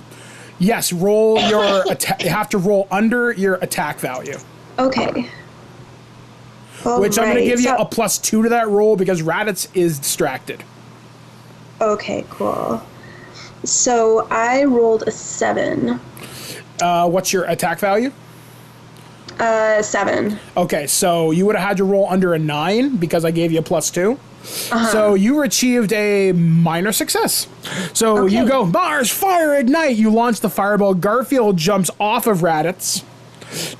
yes, roll your attack. You have to roll under your attack value. Okay. Which I'm going to give you so- a +2 to that roll because Raditz is distracted. Okay, cool. So I rolled a 7. What's your attack value? 7. Okay, so you would have had to roll under a 9 because I gave you a +2. So you achieved a minor success. So you go, Mars, fire, ignite. You launch the fireball. Garfield jumps off of Raditz.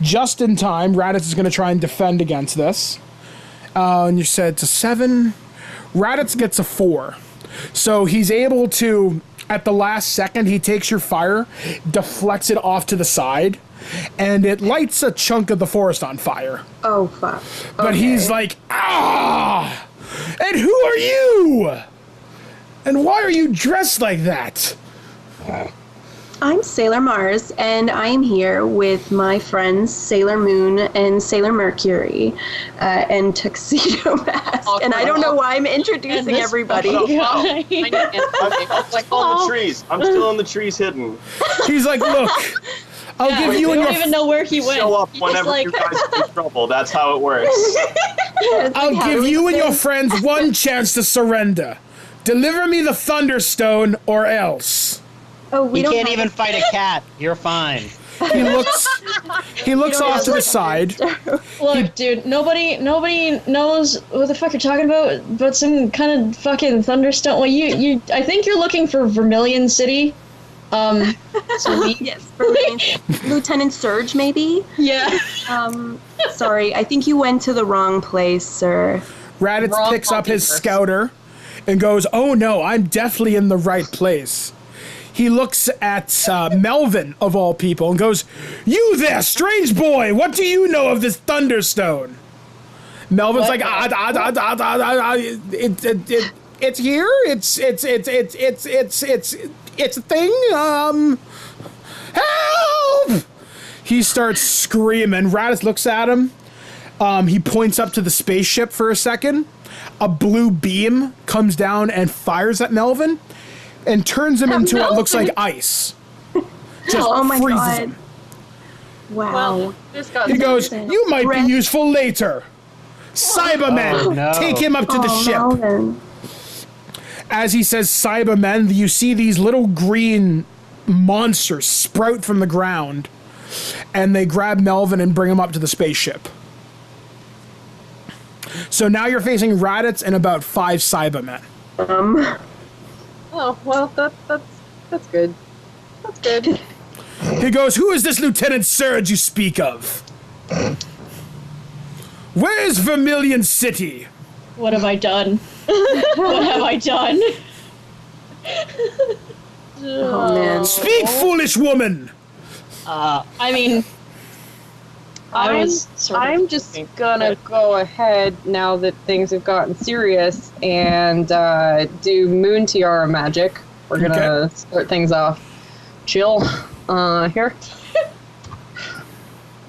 Just in time. Raditz is going to try and defend against this. And you said it's a 7. Raditz gets a 4. So he's able to At the last second, he takes your fire, deflects it off to the side, and it lights a chunk of the forest on fire. Oh, fuck. But he's like, ah! And who are you? And why are you dressed like that? I'm Sailor Mars, and I am here with my friends Sailor Moon and Sailor Mercury, and Tuxedo Mask. And I don't know why I'm introducing everybody. I'm like on the trees. I'm still in the trees hidden. He's like, look, I'll give you I and don't your even know where he went. Show up He just, whenever like- you guys are in trouble. That's how it works. I'll give you and your friends one chance to surrender. Deliver me the Thunderstone or else. Oh, we You don't can't have even fight a cat. You're fine. He looks off to the side. Look, dude, nobody knows what the fuck you're talking about, but some kind of fucking thunderstone. Well, I think you're looking for Vermilion City. So Yes, Lieutenant Surge, maybe? yeah. Sorry, I think you went to the wrong place, sir. Raditz Wrong picks up his multiverse. scouter and goes, oh no, I'm definitely in the right place. He looks at Melvin, of all people, and goes, you there, strange boy, what do you know of this Thunderstone? Melvin's like, it's here, it's a thing, help! He starts screaming. Raditz looks at him. He points up to the spaceship for a second. A blue beam comes down and fires at Melvin and turns him into what looks like ice. Just Oh my freezes god. him. Wow. Well, this got He goes, you might be useful later. Cybermen, Oh, no. take him up to the ship. Melvin. As he says Cybermen, you see these little green monsters sprout from the ground, and they grab Melvin and bring him up to the spaceship. So now you're facing Raditz and about 5 Cybermen. Oh well, that's good. That's good. He goes, who is this Lieutenant Surge you speak of? Where's Vermilion City? What have I done? What have I done? Oh, man. Speak, foolish woman! I mean, I'm just gonna go ahead now that things have gotten serious and do Moon Tiara magic. We're gonna Okay. start things off chill here.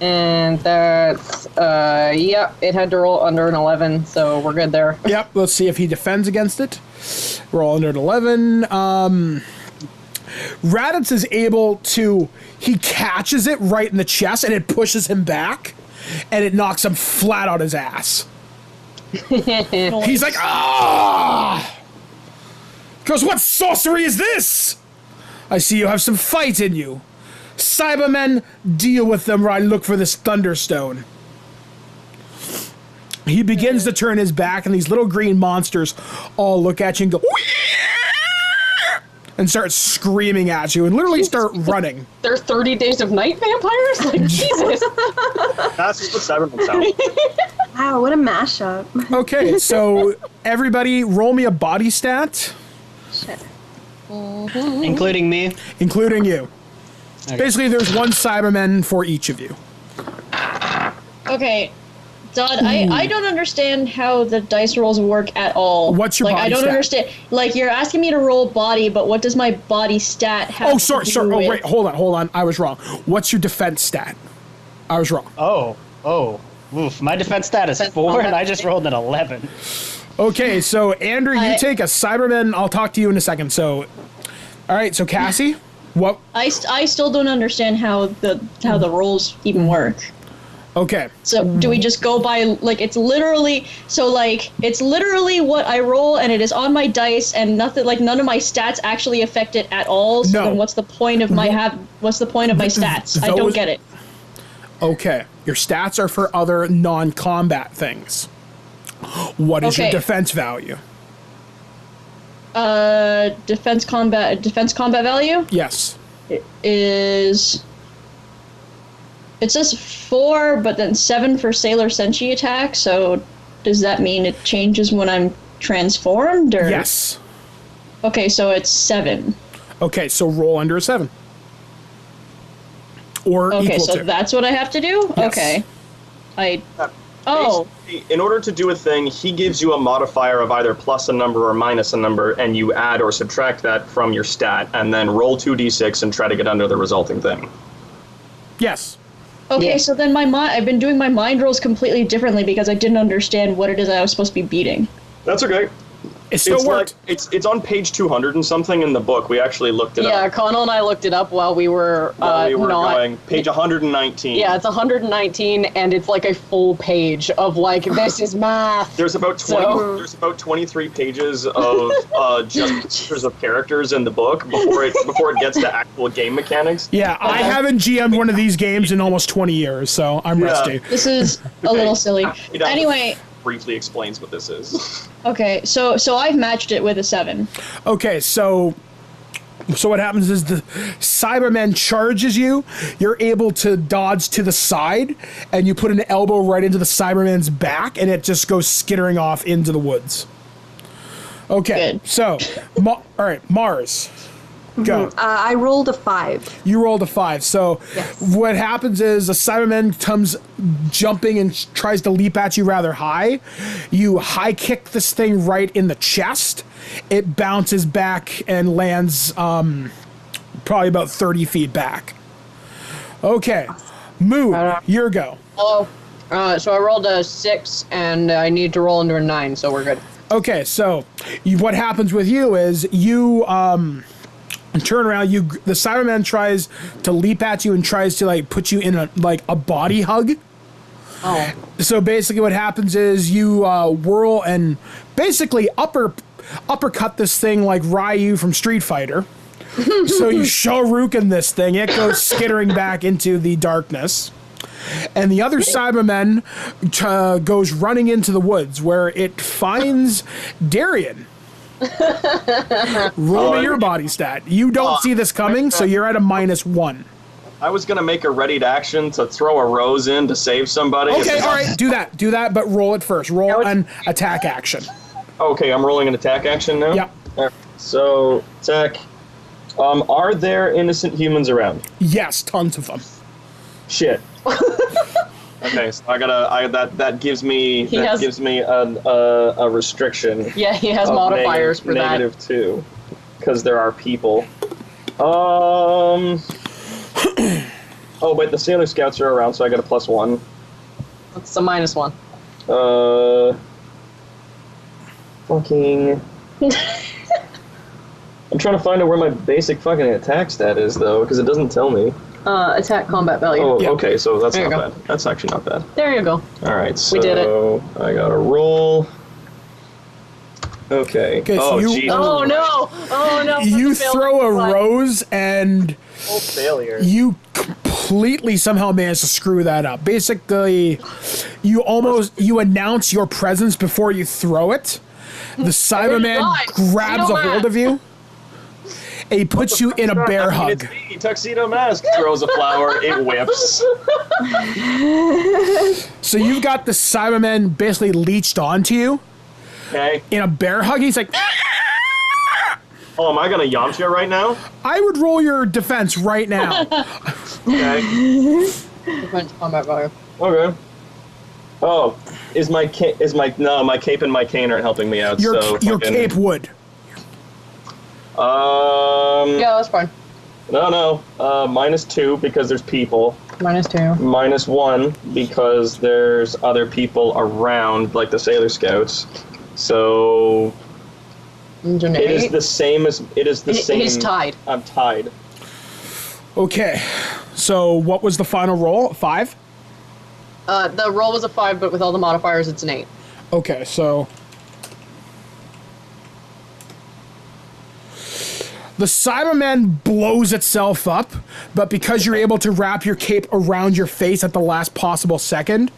And that's yeah, it had to roll under an 11, so we're good there. Yep, let's see if he defends against it. Roll under an 11. Raditz is able to, he catches it right in the chest and it pushes him back and it knocks him flat on his ass. He's like, ah! Goes, what sorcery is this? I see you have some fight in you. Cybermen, deal with them while I look for this Thunderstone. He begins to turn his back, and these little green monsters all look at you and go, and start screaming at you, and literally start running. They're 30 Days of Night vampires? Like, Jesus. That's just what Cybermen sound like. Wow, what a mashup. Okay, so everybody roll me a body stat, Including me. including you. Okay. Basically, there's one Cyberman for each of you. okay, Dodd, I don't understand how the dice rolls work at all. What's your like? body I don't stat? understand. Like, you're asking me to roll body, but what does my body stat have? Oh, sorry. to do Oh, with- wait, hold on. I was wrong. What's your defense stat? I was wrong. Oh. Oof. My defense stat is 4, and I just rolled an 11. Okay, so Andrew, you take a Cyberman. I'll talk to you in a second. So, all right. So Cassie, what? I still don't understand how the rolls even work. Okay. So do we just go by, like, it's literally what I roll, and it is on my dice, and nothing, like, none of my stats actually affect it at all. So No. then what's the point of my stats? I don't Those- get it. Okay. Your stats are for other non-combat things. What is your Okay. defense value? Defense combat value Yes. is, it says 4, but then 7 for Sailor Senshi attack. So does that mean it changes when I'm transformed? Or? Yes. Okay, so it's 7. Okay, so roll under a 7. Or Okay, equal so to. that's what I have to do? Yes. Okay. Oh, Basically, in order to do a thing, he gives you a modifier of either plus a number or minus a number, and you add or subtract that from your stat, and then roll 2d6 and try to get under the resulting thing. Yes. okay, Yeah. so then I've been doing my mind rolls completely differently because I didn't understand what it is I was supposed to be beating. That's okay. It still It's worked. it's on page 200 and something in the book. We actually looked it Yeah, up Conal and I looked it up while we were, while we were not... going. Page 119. Yeah, it's 119, and it's like a full page of like, this is math. There's about 20. So- There's about 23 pages of just pictures of characters in the book before it gets to actual game mechanics. Yeah, I haven't GM'd one of these games in almost 20 years, so I'm Yeah. rusty. This is a little silly. It actually Anyway, briefly explains what this is. okay, so I've matched it with a 7. Okay, so what happens is the Cyberman charges you. You're able to dodge to the side, and you put an elbow right into the Cyberman's back, and it just goes skittering off into the woods. Okay, Good. so all right, Mars, go. I rolled a 5. You rolled a 5. So Yes. what happens is a Cyberman comes jumping and tries to leap at you rather high. You high kick this thing right in the chest. It bounces back and lands probably about 30 feet back. Okay. Moo, your go. Hello. So I rolled a 6, and I need to roll under a 9, so we're good. Okay, so what happens with you is you turn around. The Cyberman tries to leap at you and tries to like put you in a body hug. Oh. So basically, what happens is you whirl and basically uppercut this thing like Ryu from Street Fighter. So you Shoryuken this thing. It goes skittering back into the darkness. And the other Cyberman goes running into the woods where it finds Darian. Roll me your body stat. You don't see this coming, so you're at a -1. I was gonna make a ready to action to throw a rose in to save somebody. Okay, all right, do that, but roll it first. Roll an attack action. Okay, I'm rolling an attack action now. Yep. Alright, so attack. Are there innocent humans around? Yes, tons of them. Shit. Okay, so that gives me a restriction. Yeah, he has of modifiers for that. -2, because there are people. Oh, but the Sailor Scouts are around, so I got a +1. That's a -1. Fucking. I'm trying to find out where my basic fucking attack stat is, though, because it doesn't tell me. Attack combat value. Oh, Yeah. okay, so that's There you not go. bad. That's actually not bad. There you go. Alright, so We did it. I got a roll. Okay. Okay, so oh, you- geez. Oh no! Oh no! You Failed throw a one. rose and Full failure. you completely somehow manage to screw that up. Basically, you announce your presence before you throw it. The Cyberman died. grabs a Tuxedo hold of you, and he puts you in a bear hug. It's me, Tuxedo Mask throws a flower, it whips. So you've got the Cyberman basically leeched onto you Okay. in a bear hug. He's like, Oh, am I gonna Yamcha right now? I would roll your defense right now. Okay. Defense combat value. Okay. Oh, my cape and my cane aren't helping me out. Your so fucking- cape would. Yeah, that's fine. No. -2 because there's people. -2. -1 because there's other people around, like the Sailor Scouts. So it is the same as same. He's tied. I'm tied. Okay, so what was the final roll? 5? The roll was a 5, but with all the modifiers, it's an 8. Okay, so the Cyberman blows itself up, but because you're able to wrap your cape around your face at the last possible second,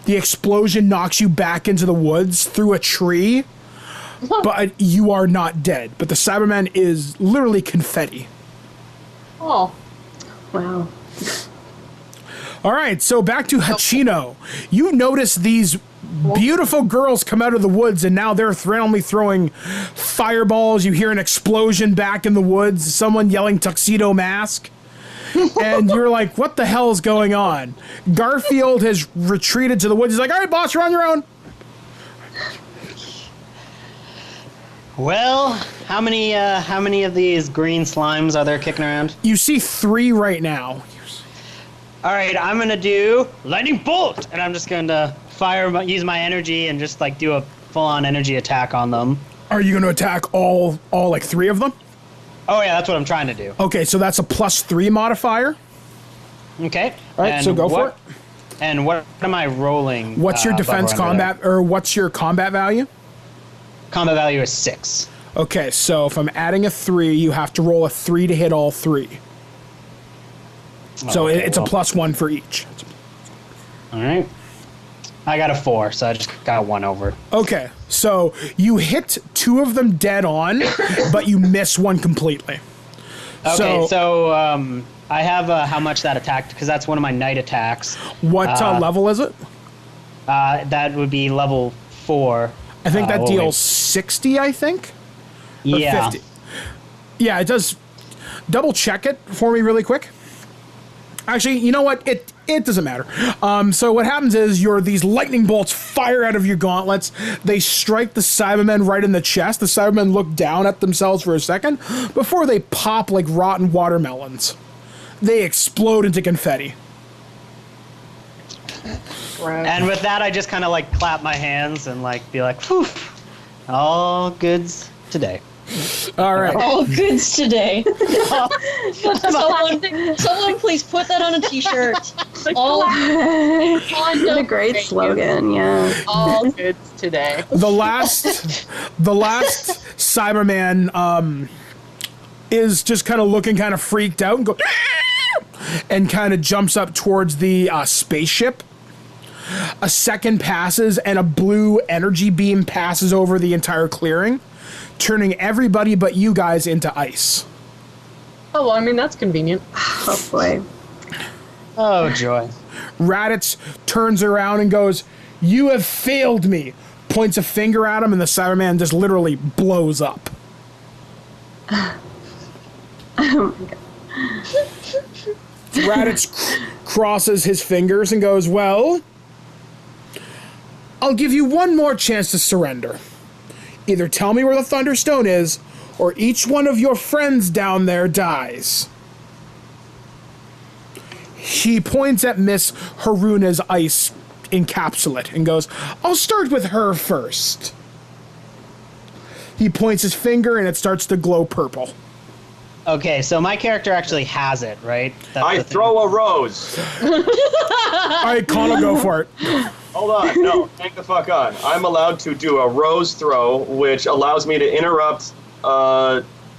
the explosion knocks you back into the woods through a tree, but you are not dead. But the Cyberman is literally confetti. Oh. Wow. All right, so back to Hachino. You notice these beautiful girls come out of the woods, and now they're randomly throwing fireballs. You hear an explosion back in the woods, someone yelling Tuxedo Mask. And you're like, what the hell is going on? Garfield has retreated to the woods. He's like, all right, boss, you're on your own. Well, how many of these green slimes are there kicking around? You see 3 right now. All right, I'm gonna do lightning bolt, and I'm just gonna use my energy and just like do a full-on energy attack on them. Are you going to attack all like 3 of them? Oh yeah, that's what I'm trying to do. Okay, so that's a +3 modifier. Okay. All right, so go for it. And what am I rolling? What's your defense combat, or what's your combat value? Combat value is 6. Okay, so if I'm adding a 3, you have to roll a 3 to hit all 3. So it's a +1 for each. All right. I got a 4, so I just got 1 over. Okay, so you hit 2 of them dead on, but you miss 1 completely. Okay, so I have how much that attacked, because that's one of my night attacks. What level is it? That would be level 4. I think that deals 60, I think? Or yeah. 50. Yeah, it does. Double check it for me really quick. Actually, you know what? It doesn't matter. So what happens is these lightning bolts fire out of your gauntlets. They strike the Cybermen right in the chest. The Cybermen look down at themselves for a second before they pop like rotten watermelons. They explode into confetti. And with that, I just kind of like clap my hands and like be like, "Phew, all goods today." All right. All goods today. someone please put that on a t-shirt. What a great slogan, yeah. All goods today. The last Cyberman is just kind of looking kind of freaked out and and kind of jumps up towards the spaceship. A second passes and a blue energy beam passes over the entire clearing, turning everybody but you guys into ice. Oh, well, I mean, that's convenient. Oh, boy. Oh, joy. Raditz turns around and goes, "You have failed me." Points a finger at him, and the Cyberman just literally blows up. Oh, my God. Raditz crosses his fingers and goes, "Well, I'll give you one more chance to surrender. Either tell me where the Thunderstone is, or each one of your friends down there dies." He points at Miss Haruna's ice encapsulate and goes, "I'll start with her first." He points his finger and it starts to glow purple. Okay, so my character actually has it, right? That's I the thing. throw a rose. All right, Conal, go for it. Hold on, no, hang the fuck on. I'm allowed to do a rose throw, which allows me to interrupt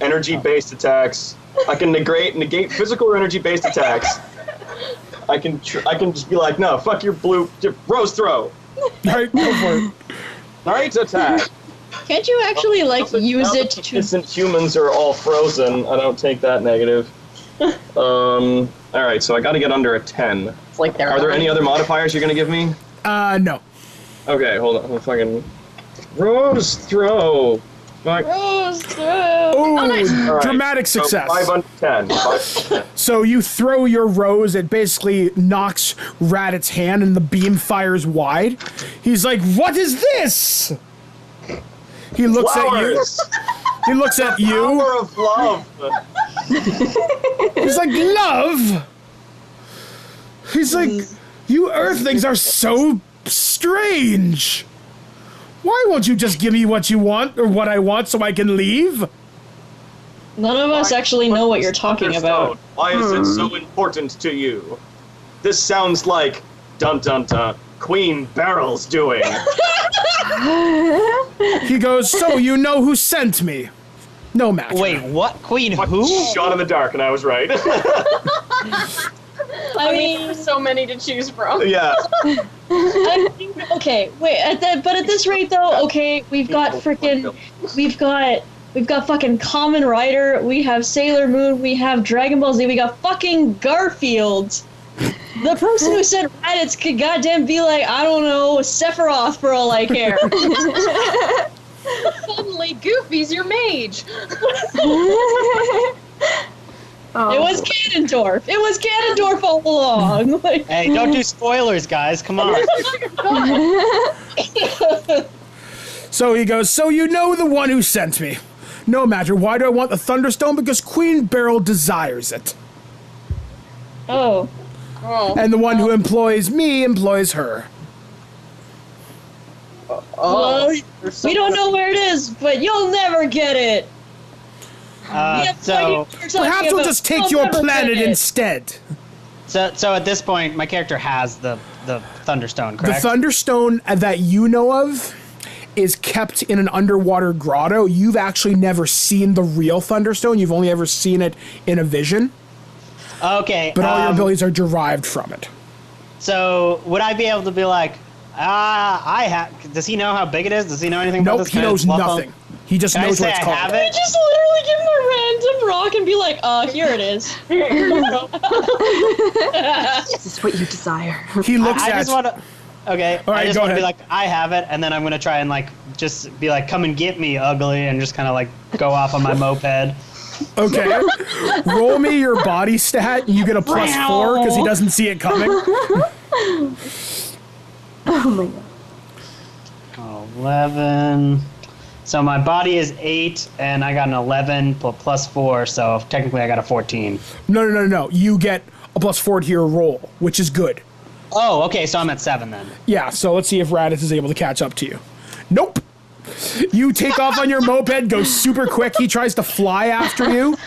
energy-based attacks. I can negate physical or energy-based attacks. I can just be like, no, fuck your rose throw. All right, go for it. Night attack. Can't you actually use it to? Innocent humans are all frozen. I don't take that negative. All right, so I got to get under a 10. It's like Are there any other modifiers you're gonna give me? No. Okay, hold on. I'm fucking rose throw. Fuck. Rose throw. Ooh, All right, dramatic so success. 5 under 10. 5 under 10. So you throw your rose, it basically knocks Raditz's hand and the beam fires wide. He's like, "What is this?" He looks Flowers. at you. He looks at you. Power of love. He's like, "Love?" He's like, "You Earthlings are so strange. Why won't you just give me what you want or what I want so I can leave?" None of us actually know what you're talking about. Why is it so important to you? This sounds like dun dun dun. Queen Beryl's doing. He goes, "So you know who sent me?" No matter. Wait, what? Queen who? Shot in the dark, and I was right. I mean, There's so many to choose from. Yeah. okay, wait. But at this rate, though, okay, we've got fucking Kamen Rider, we have Sailor Moon, we have Dragon Ball Z, we got fucking Garfield. The person who said Raditz could goddamn be like, I don't know, Sephiroth for all I care. Suddenly, Goofy's your mage. Oh. It was Ganondorf. It was Ganondorf all along. Like, Hey, don't do spoilers, guys. Come on. So he goes, so you know the one who sent me. No matter, why do I want the Thunderstone? Because Queen Beryl desires it. oh. And the one who employs me employs her. Well, we don't know where it is, but you'll never get it. So Perhaps we'll just take your planet instead. So at this point, my character has the Thunderstone, correct? The Thunderstone that you know of is kept in an underwater grotto. You've actually never seen the real Thunderstone. You've only ever seen it in a vision. Okay. But all your abilities are derived from it. So would I be able to be like, does he know how big it is? Does he know anything about Nope, this? he Can I knows just bluff him? nothing. He just Can I knows say what it's I called. have I it? just literally give him a random rock and be like, here it is. Here you go. This is what you desire. He looks I at just want to. Okay. All right, I just go want to be ahead. like, I have it, and then I'm gonna try and like just be like, come and get me, ugly, and just kind of like go off on my moped. Okay. Roll me your body stat, and you get a +4 because he doesn't see it coming. Oh my god. 11. So my body is 8, and I got an 11 plus 4, so technically I got a 14. No. You get a +4 to your roll, which is good. Oh, okay, so I'm at 7 then. Yeah, so let's see if Raditz is able to catch up to you. Nope. You take off on your moped, go super quick. He tries to fly after you,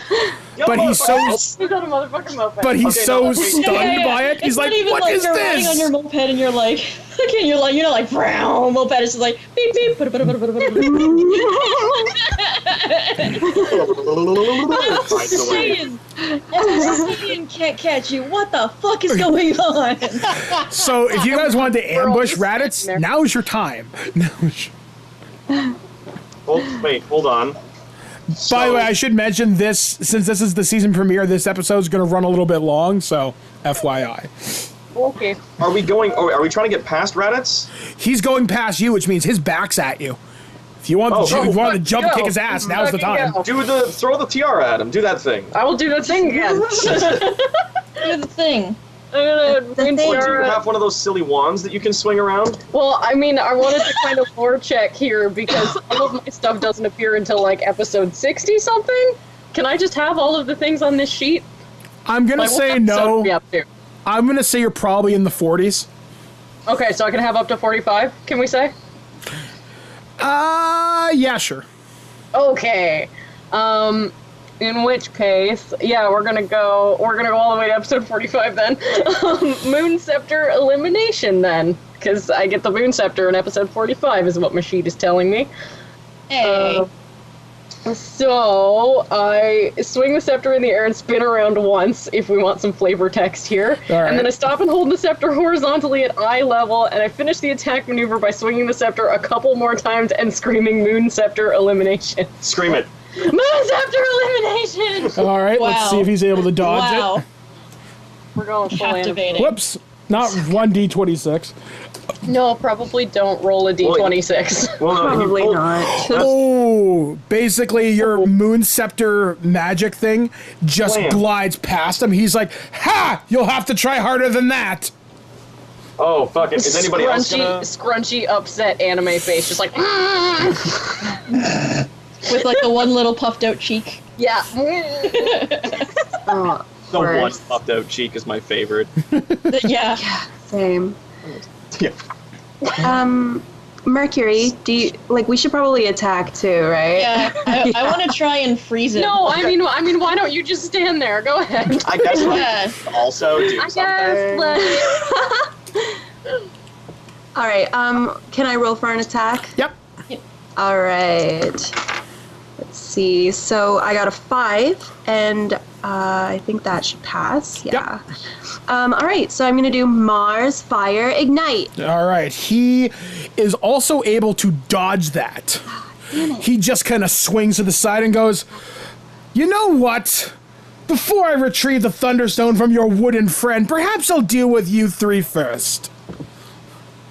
but he's so He's on a motherfucking moped. but he's Okay, so no, wait. stunned by it. He's It's like, not even "What like is you're riding on your this?" moped and you're like, again, you're not like, brown moped. It's just like, beep, beep. Saying can't catch you. What the fuck is going on? So if you guys wanted to ambush Raditz, there. now's your time. Hold on. By the way, I should mention this, since this is the season premiere, this episode is going to run a little bit long, so FYI. Okay. Are we trying to get past Raditz? He's going past you, which means his back's at you. If you want to, if you want to jump kick his ass, now's the time. go. Throw the tiara at him. Do that thing. I will do the thing again. Do the thing. I'm gonna thing. Or do you tiara. have one of those silly wands that you can swing around? Well, I mean, I wanted to kind of lore check here because all of my stuff doesn't appear until like episode 60 something. Can I just have all of the things on this sheet? I'm going to Like, what say episode are no. we up to? I'm going to say you're probably in the 40s. Okay, so I can have up to 45. Can we say? Yeah, sure. Okay. In which case, yeah, we're gonna go all the way to episode 45 then. Moon Scepter elimination then, because I get the Moon Scepter in episode 45 is what my sheet is telling me. Hey. So I swing the scepter in the air and spin around once if we want some flavor text here. All right. And then I stop and hold the scepter horizontally at eye level, and I finish the attack maneuver by swinging the scepter a couple more times and screaming Moon Scepter elimination. Scream it. Moon Scepter elimination! All right, let's Wow. see if he's able to dodge Wow. it. We're going full Captivating. Whoops. Not 1d26. No, probably don't roll a d26. Well, no, Probably he- not. Oh, basically your Moon Scepter magic thing just Wham. glides past him. He's like, ha! You'll have to try harder than that. Oh, fuck it. Is anybody else gonna... Scrunchy, upset anime face, just like, With like the one little puffed out cheek. yeah. Oh, The one worst. puffed out cheek is my favorite. Yeah. Same. Yeah. Mercury, we should probably attack too, right? Yeah. I want to try and freeze it. No, I mean, why don't you just stand there? Go ahead. I guess Yeah. I also do I something. guess. All right. Can I roll for an attack? Yep. All right. Let's see. So I got a 5, and I think that should pass. Yeah. All right. So I'm gonna do Mars Fire Ignite. All right. He is also able to dodge that. Damn it. He just kind of swings to the side and goes, you know what? Before I retrieve the Thunderstone from your wooden friend, perhaps I'll deal with you three first.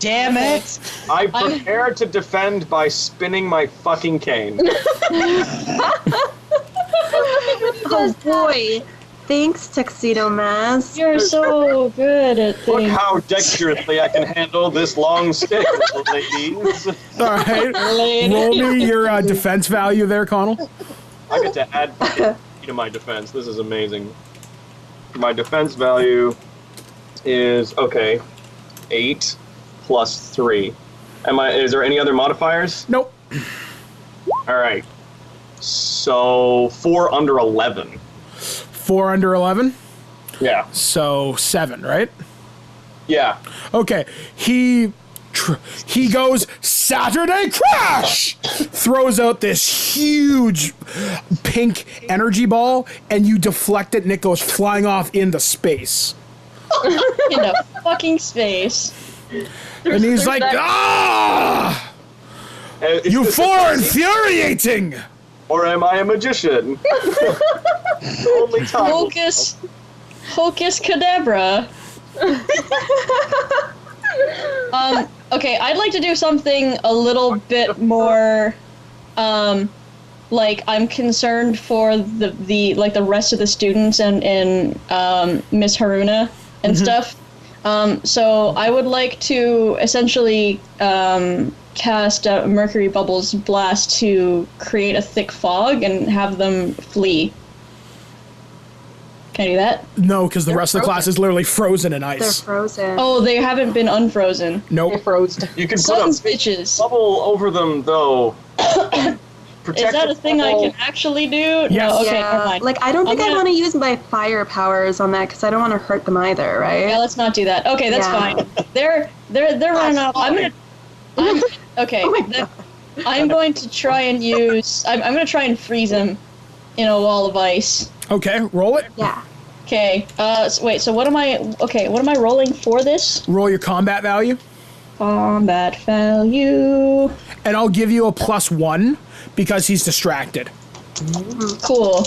Damn it! I prepare to defend by spinning my fucking cane. Oh boy. Thanks, Tuxedo Mask. You're so good at Look things. how dexterously I can handle this long stick, ladies. All right. Roll me your defense value there, Conal. I get to add fucking to my defense. This is amazing. My defense value is, 8 plus 3. Is there any other modifiers? Nope. All right. So 4 under 11. 4 under 11? Yeah. So 7, right? Yeah. Okay. He goes, Saturday Crash! Throws out this huge pink energy ball, and you deflect it, and it goes flying off into space. Into fucking space. And he's like, ah! Is You this four a- infuriating! Or am I a magician? Only time. will Hocus cadabra. Okay, I'd like to do something a little bit more, like I'm concerned for the rest of the students and Miss Haruna and stuff. So I would like to essentially cast Mercury Bubbles Blast to create a thick fog and have them flee. Can I do that? No, because the rest of the class is literally frozen in They're ice. frozen. Oh, they haven't been unfrozen. Nope. Froze. You can put Some a bitches. bubble over them, though. Is that a thing I can actually do? Yes. No, okay, yeah. never mind. Like, I don't think I'm I gonna- want to use my fire powers on that because I don't want to hurt them either, right? Yeah, let's not do that. Okay, that's Yeah. fine. They're running off. Okay. Oh my God. I'm going to try and use. I'm going to try and freeze him in a wall of ice. Okay, roll it. Yeah. Okay. Wait. So what am I? Okay. What am I rolling for this? Roll your combat value. Combat value. And I'll give you a +1 because he's distracted. Cool.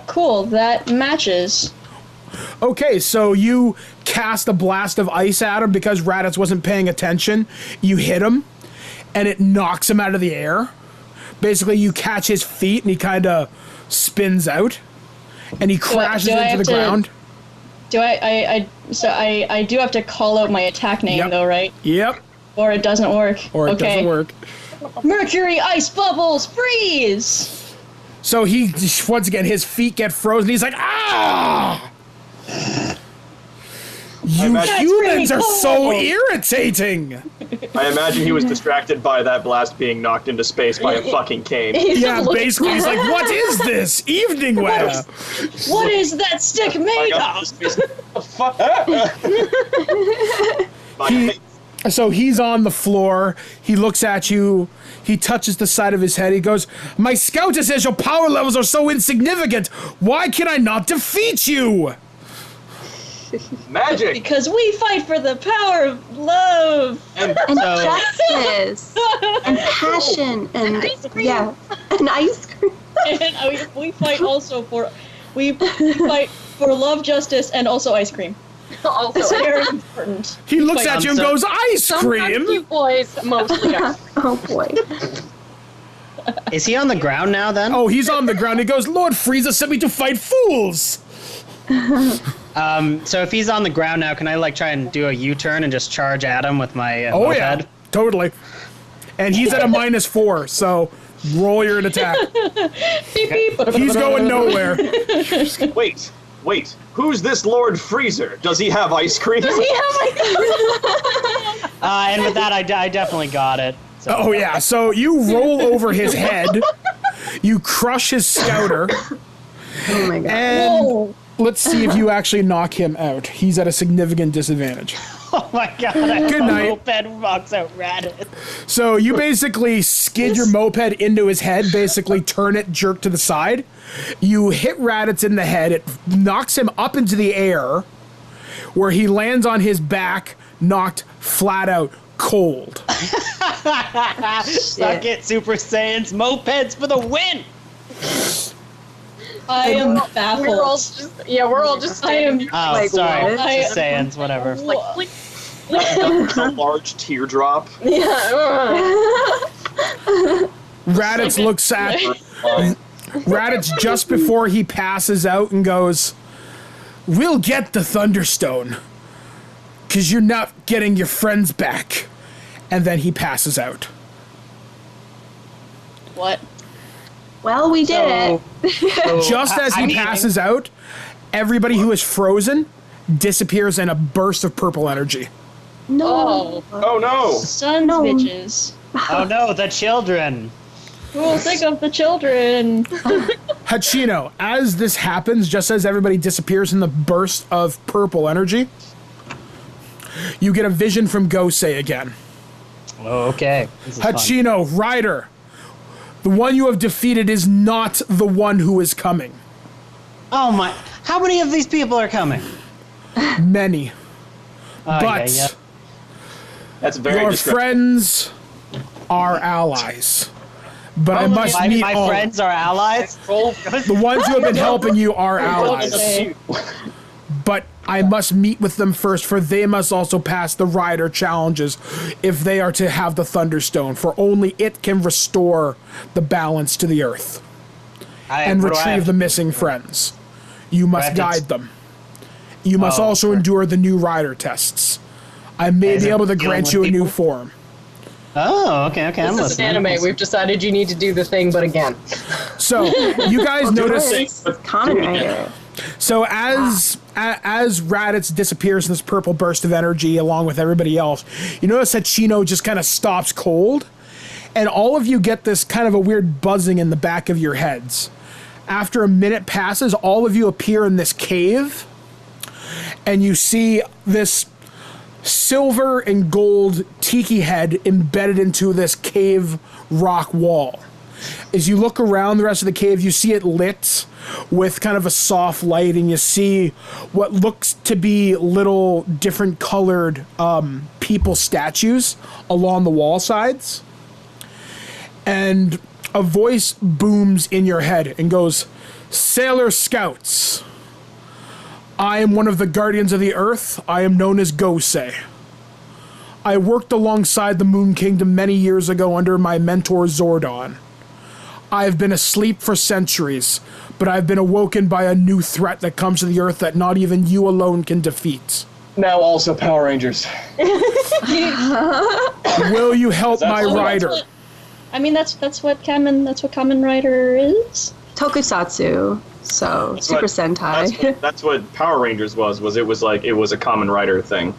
Cool. That matches. Okay, so you cast a blast of ice at him because Raditz wasn't paying attention. You hit him, and it knocks him out of the air. Basically, you catch his feet, and he kind of spins out, and he crashes do I into have the to- ground. Do I do have to call out my attack name Yep. though, right? Yep, Or it doesn't work. or it Okay. doesn't work. Mercury ice bubbles freeze. So he, once again, his feet get frozen. He's like, ah! You imagine- humans are so cool. irritating. I imagine he was distracted by that blast being knocked into space by a fucking cane. He's Yeah, just looking- basically, he's like, what is this? Evening wear. What is that stick I made got of? this space. The fuck? So he's on the floor. He looks at you. He touches the side of his head. He goes, my scout says your power levels are so insignificant. Why can I not defeat you? Magic Because we fight for the power of love. and And So- justice. And passion. And ice cream. yeah. And ice cream. And we fight also for we fight for love, justice, and also ice cream. Also, It's very important. He looks Wait, at you and so- goes, ice sometimes you cream? boys, mostly. Oh boy. Is he on the ground now then? Oh, he's on the ground. He goes, Lord Frieza sent me to fight fools. So if he's on the ground now, can I like try and do a U-turn and just charge at him with my Oh, moped? yeah. Totally. And he's at a -4, so roll your attack. Beep, beep. He's going nowhere. wait. Who's this Lord Freezer? Does he have ice cream? Yeah, And with that, I definitely got it. So. Oh, yeah. So you roll over his head. You crush his scouter. Oh my god. And Whoa. let's see if you actually knock him out. He's at a significant disadvantage. Oh my god! I Good night. Moped rocks out Raditz. So you basically skid your moped into his head, basically turn it, jerk to the side. You hit Raditz in the head. It knocks him up into the air, where he lands on his back, knocked flat out, cold. Suck it, Super Saiyans. Mopeds for the win! I am We're all baffled. just, we're all just I am. standing Oh, Like, sorry. what? Just Saiyans, whatever. A large teardrop. Raditz looks at Raditz just before he passes out and goes, "We'll get the Thunderstone, because you're not getting your friends back." And then he passes out. What? Well, we did it. Just as he passes out, everybody who is frozen disappears in a burst of purple energy. No. Oh no! Sons No. bitches. Oh no, the children. Who will think of the children? Hachino, as this happens, just as everybody disappears in the burst of purple energy, you get a vision from Gosei again. Oh, okay. This is fun. Hachino, Ryder, the one you have defeated is not the one who is coming. Oh my. How many of these people are coming? Many. But yeah. That's very your descriptive. friends are allies. But I must meet My all. friends are allies? The ones who have been helping you are allies. Okay. But I must meet with them first, for they must also pass the Rider challenges if they are to have the Thunderstone, for only it can restore the balance to the Earth and What do I retrieve have the to- missing friends. You must have to- guide them. You must Oh, also sure. endure the new Rider tests. I may Is be it able to dealing grant with you a new people? form. Oh, okay, I'm This is listening. an anime. We've decided you need to do the thing, but again. So you guys notice. It's Common Rider. So as Raditz disappears in this purple burst of energy along with everybody else, you notice that Chino just kind of stops cold, and all of you get this kind of a weird buzzing in the back of your heads. After a minute passes, all of you appear in this cave, and you see this silver and gold tiki head embedded into this cave rock wall. As you look around the rest of the cave, you see it lit with kind of a soft light, and you see what looks to be little different colored people statues along the wall sides. And a voice booms in your head and goes, "Sailor Scouts, I am one of the Guardians of the Earth. I am known as Gosei. I worked alongside the Moon Kingdom many years ago under my mentor Zordon. I have been asleep for centuries, but I've been awoken by a new threat that comes to the Earth that not even you alone can defeat. Now also Power Rangers. Will you help my That's- rider?" I mean, that's what Kamen Rider is. Tokusatsu. So, Super Sentai. That's what Power Rangers was. It was a Common Rider thing.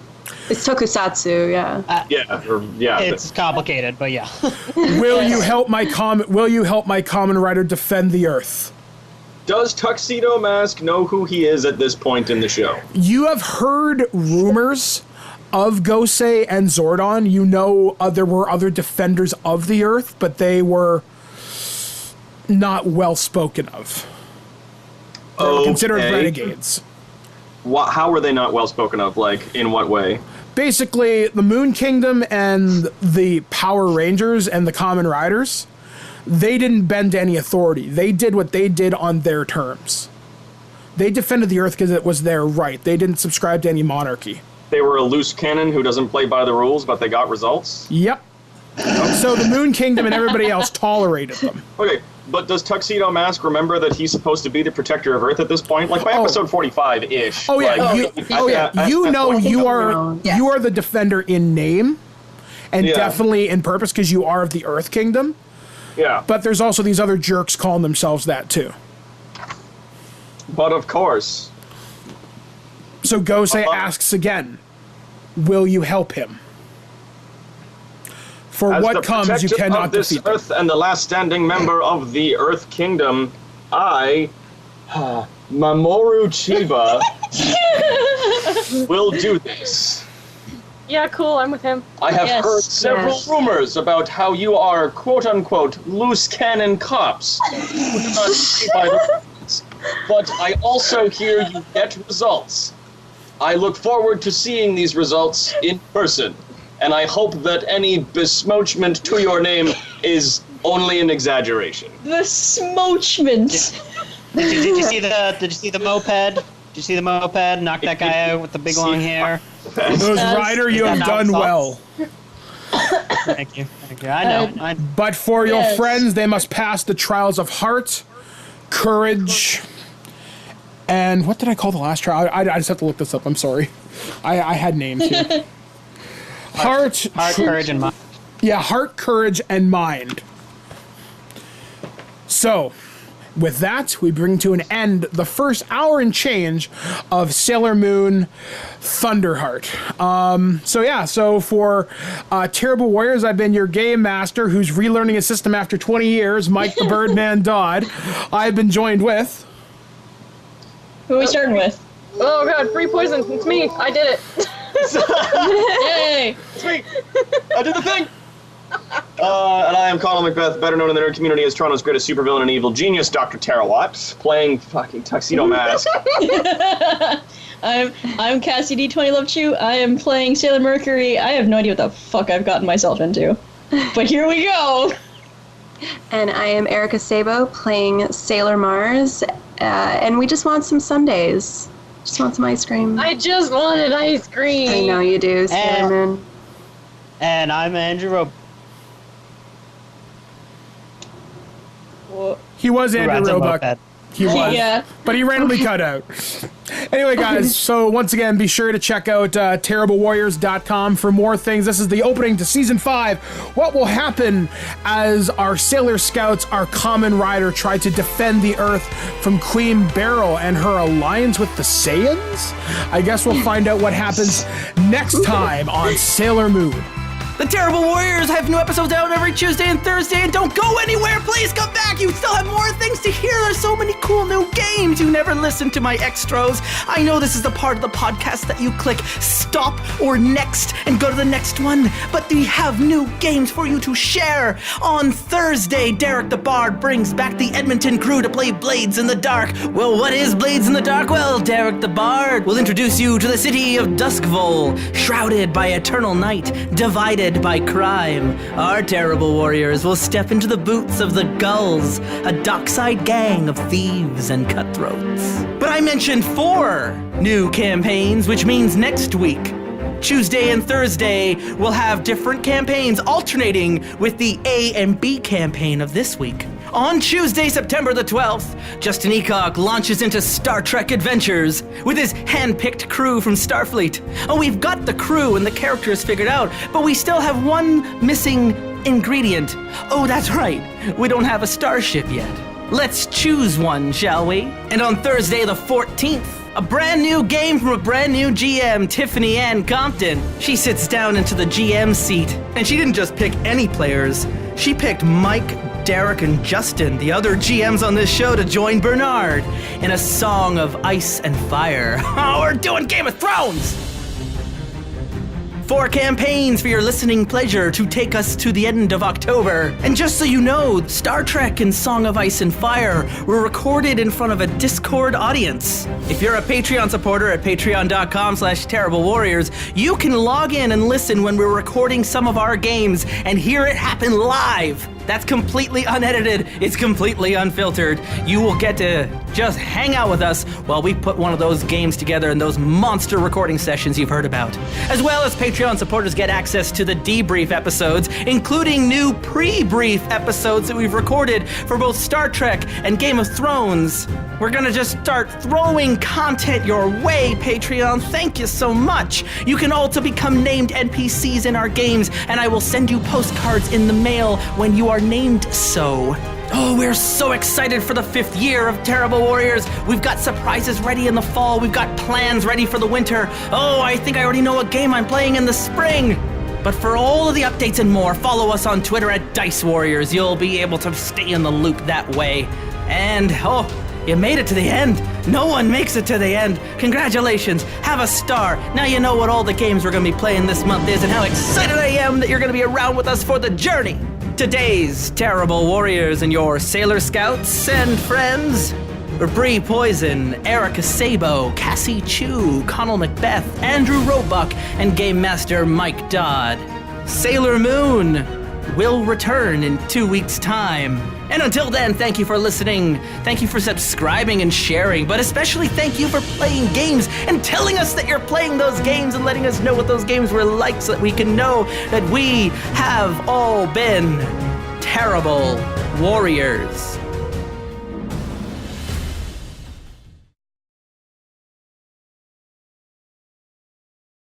It's Tokusatsu, yeah. It's complicated, but yeah. Will you help my common rider defend the Earth? Does Tuxedo Mask know who he is at this point in the show? You have heard rumors of Gosei and Zordon. You know there were other defenders of the Earth, but they were not well spoken of. They were considered Okay. renegades. How were they not well spoken of? Like, in what way? Basically, the Moon Kingdom and the Power Rangers and the Common Riders, they didn't bend to any authority. They did what they did on their terms. They defended the Earth because it was their right. They didn't subscribe to any monarchy. They were a loose cannon who doesn't play by the rules, but they got results? Yep. So the Moon Kingdom and everybody else tolerated them. Okay, but does Tuxedo Mask remember that he's supposed to be the protector of Earth at this point? Like, by episode 45-ish. Oh yeah, like, you know you are the defender in name, and Yeah. definitely in purpose because you are of the Earth Kingdom. Yeah, But there's also these other jerks calling themselves that too. but of course. So Gosei asks again, "Will you help him? For As what the comes, you protector cannot of this defeat them." Earth and the last standing member of the Earth Kingdom, I, Mamoru Chiba, will do this. Yeah, cool. I'm with him. I have Yes, heard several yes. rumors about how you are quote-unquote loose cannon cops who do not play by the rules. But I also hear you get results. I look forward to seeing these results in person. and I hope that any besmouchment to your name is only an exaggeration. The smoochment. Did you see the moped? Did you see the moped? Knock that guy out with the big long hair. Those Ryder, you have done well. Thank you. I know. But for your friends, they must pass the trials of heart, courage, and what did I call the last trial? I just have to look this up. I'm sorry. I had names here. Heart, courage, and mind. Yeah, heart, courage, and mind. So, with that, we bring to an end the first hour and change of Sailor Moon Thunderheart. So for Terrible Warriors, I've been your game master who's relearning a system after 20 years, Mike the Birdman Dodd. I've been joined with... Who are we starting with? Oh god, free poison. It's me. I did it. Yay! Sweet. I did the thing. And I am Conal MacBeth, better known in the nerd community as Toronto's greatest supervillain and evil genius, Dr. Terawatt, playing fucking Tuxedo Mask. I'm Cassie D20 Love Chew. I am playing Sailor Mercury. I have no idea what the fuck I've gotten myself into. But here we go! And I am Erika Szabo, playing Sailor Mars. And we just want some sundaes. Just want some ice cream. I just wanted ice cream. I know you do, Sailor Moon. And I'm Andrew Roebuck. He was Andrew Roebuck. He was. Yeah. But he randomly cut out. Anyway, guys, so once again, be sure to check out terriblewarriors.com for more things. This is the opening to Season 5. What will happen as our Sailor Scouts, our Common Rider, try to defend the Earth from Queen Beryl and her alliance with the Saiyans? I guess we'll find out what happens next time on Sailor Moon. The Terrible Warriors have new episodes out every Tuesday and Thursday, and don't go anywhere. Please come back. You still have more things to hear. There's so many cool new games. You never listen to my extras. I know this is the part of the podcast that you click stop or next and go to the next one, but we have new games for you to share. On Thursday, Derek the Bard brings back the Edmonton crew to play Blades in the Dark. Well, what is Blades in the Dark? Well, Derek the Bard will introduce you to the city of Duskvol, shrouded by eternal night, divided by crime. Our Terrible Warriors will step into the boots of the Gulls, a dockside gang of thieves and cutthroats. But I mentioned 4 new campaigns, which means next week, Tuesday and Thursday, we'll have different campaigns alternating with the A and B campaign of this week. On Tuesday, September the 12th, Justin Eacock launches into Star Trek adventures with his hand-picked crew from Starfleet. Oh, we've got the crew and the characters figured out, but we still have one missing ingredient. Oh, that's right, we don't have a starship yet. Let's choose one, shall we? And on Thursday the 14th, a brand new game from a brand new GM, Tiffany Ann Compton. She sits down into the GM seat, and she didn't just pick any players. She picked Mike, Derek, and Justin, the other GMs on this show, to join Bernard in a song of ice and fire. Oh, we're doing Game of Thrones! 4 campaigns for your listening pleasure to take us to the end of October. And just so you know, Star Trek and Song of Ice and Fire were recorded in front of a Discord audience. If you're a Patreon supporter at patreon.com/terriblewarriors, you can log in and listen when we're recording some of our games and hear it happen live. That's completely unedited. It's completely unfiltered. You will get to just hang out with us while we put one of those games together in those monster recording sessions you've heard about. As well as Patreon supporters get access to the debrief episodes, including new pre-brief episodes that we've recorded for both Star Trek and Game of Thrones. We're gonna just start throwing content your way, Patreon. Thank you so much. You can also become named NPCs in our games, and I will send you postcards in the mail when you are named so. Oh, we're so excited for the 5th year of Terrible Warriors. We've got surprises ready in the fall. We've got plans ready for the winter. Oh, I think I already know what game I'm playing in the spring. But for all of the updates and more, follow us on Twitter at Dice Warriors. You'll be able to stay in the loop that way. And, oh, you made it to the end. No one makes it to the end. Congratulations. Have a star. Now you know what all the games we're going to be playing this month is and how excited I am that you're going to be around with us for the journey. Today's Terrible Warriors and your Sailor Scouts and friends were Bree Poisonne, Erika Szabo, Cassie Chui, Conal MacBeth, Andrew Roebuck, and Game Master Mike Dodd. Sailor Moon will return in 2 weeks' time. And until then, thank you for listening. Thank you for subscribing and sharing, but especially thank you for playing games and telling us that you're playing those games and letting us know what those games were like so that we can know that we have all been terrible warriors.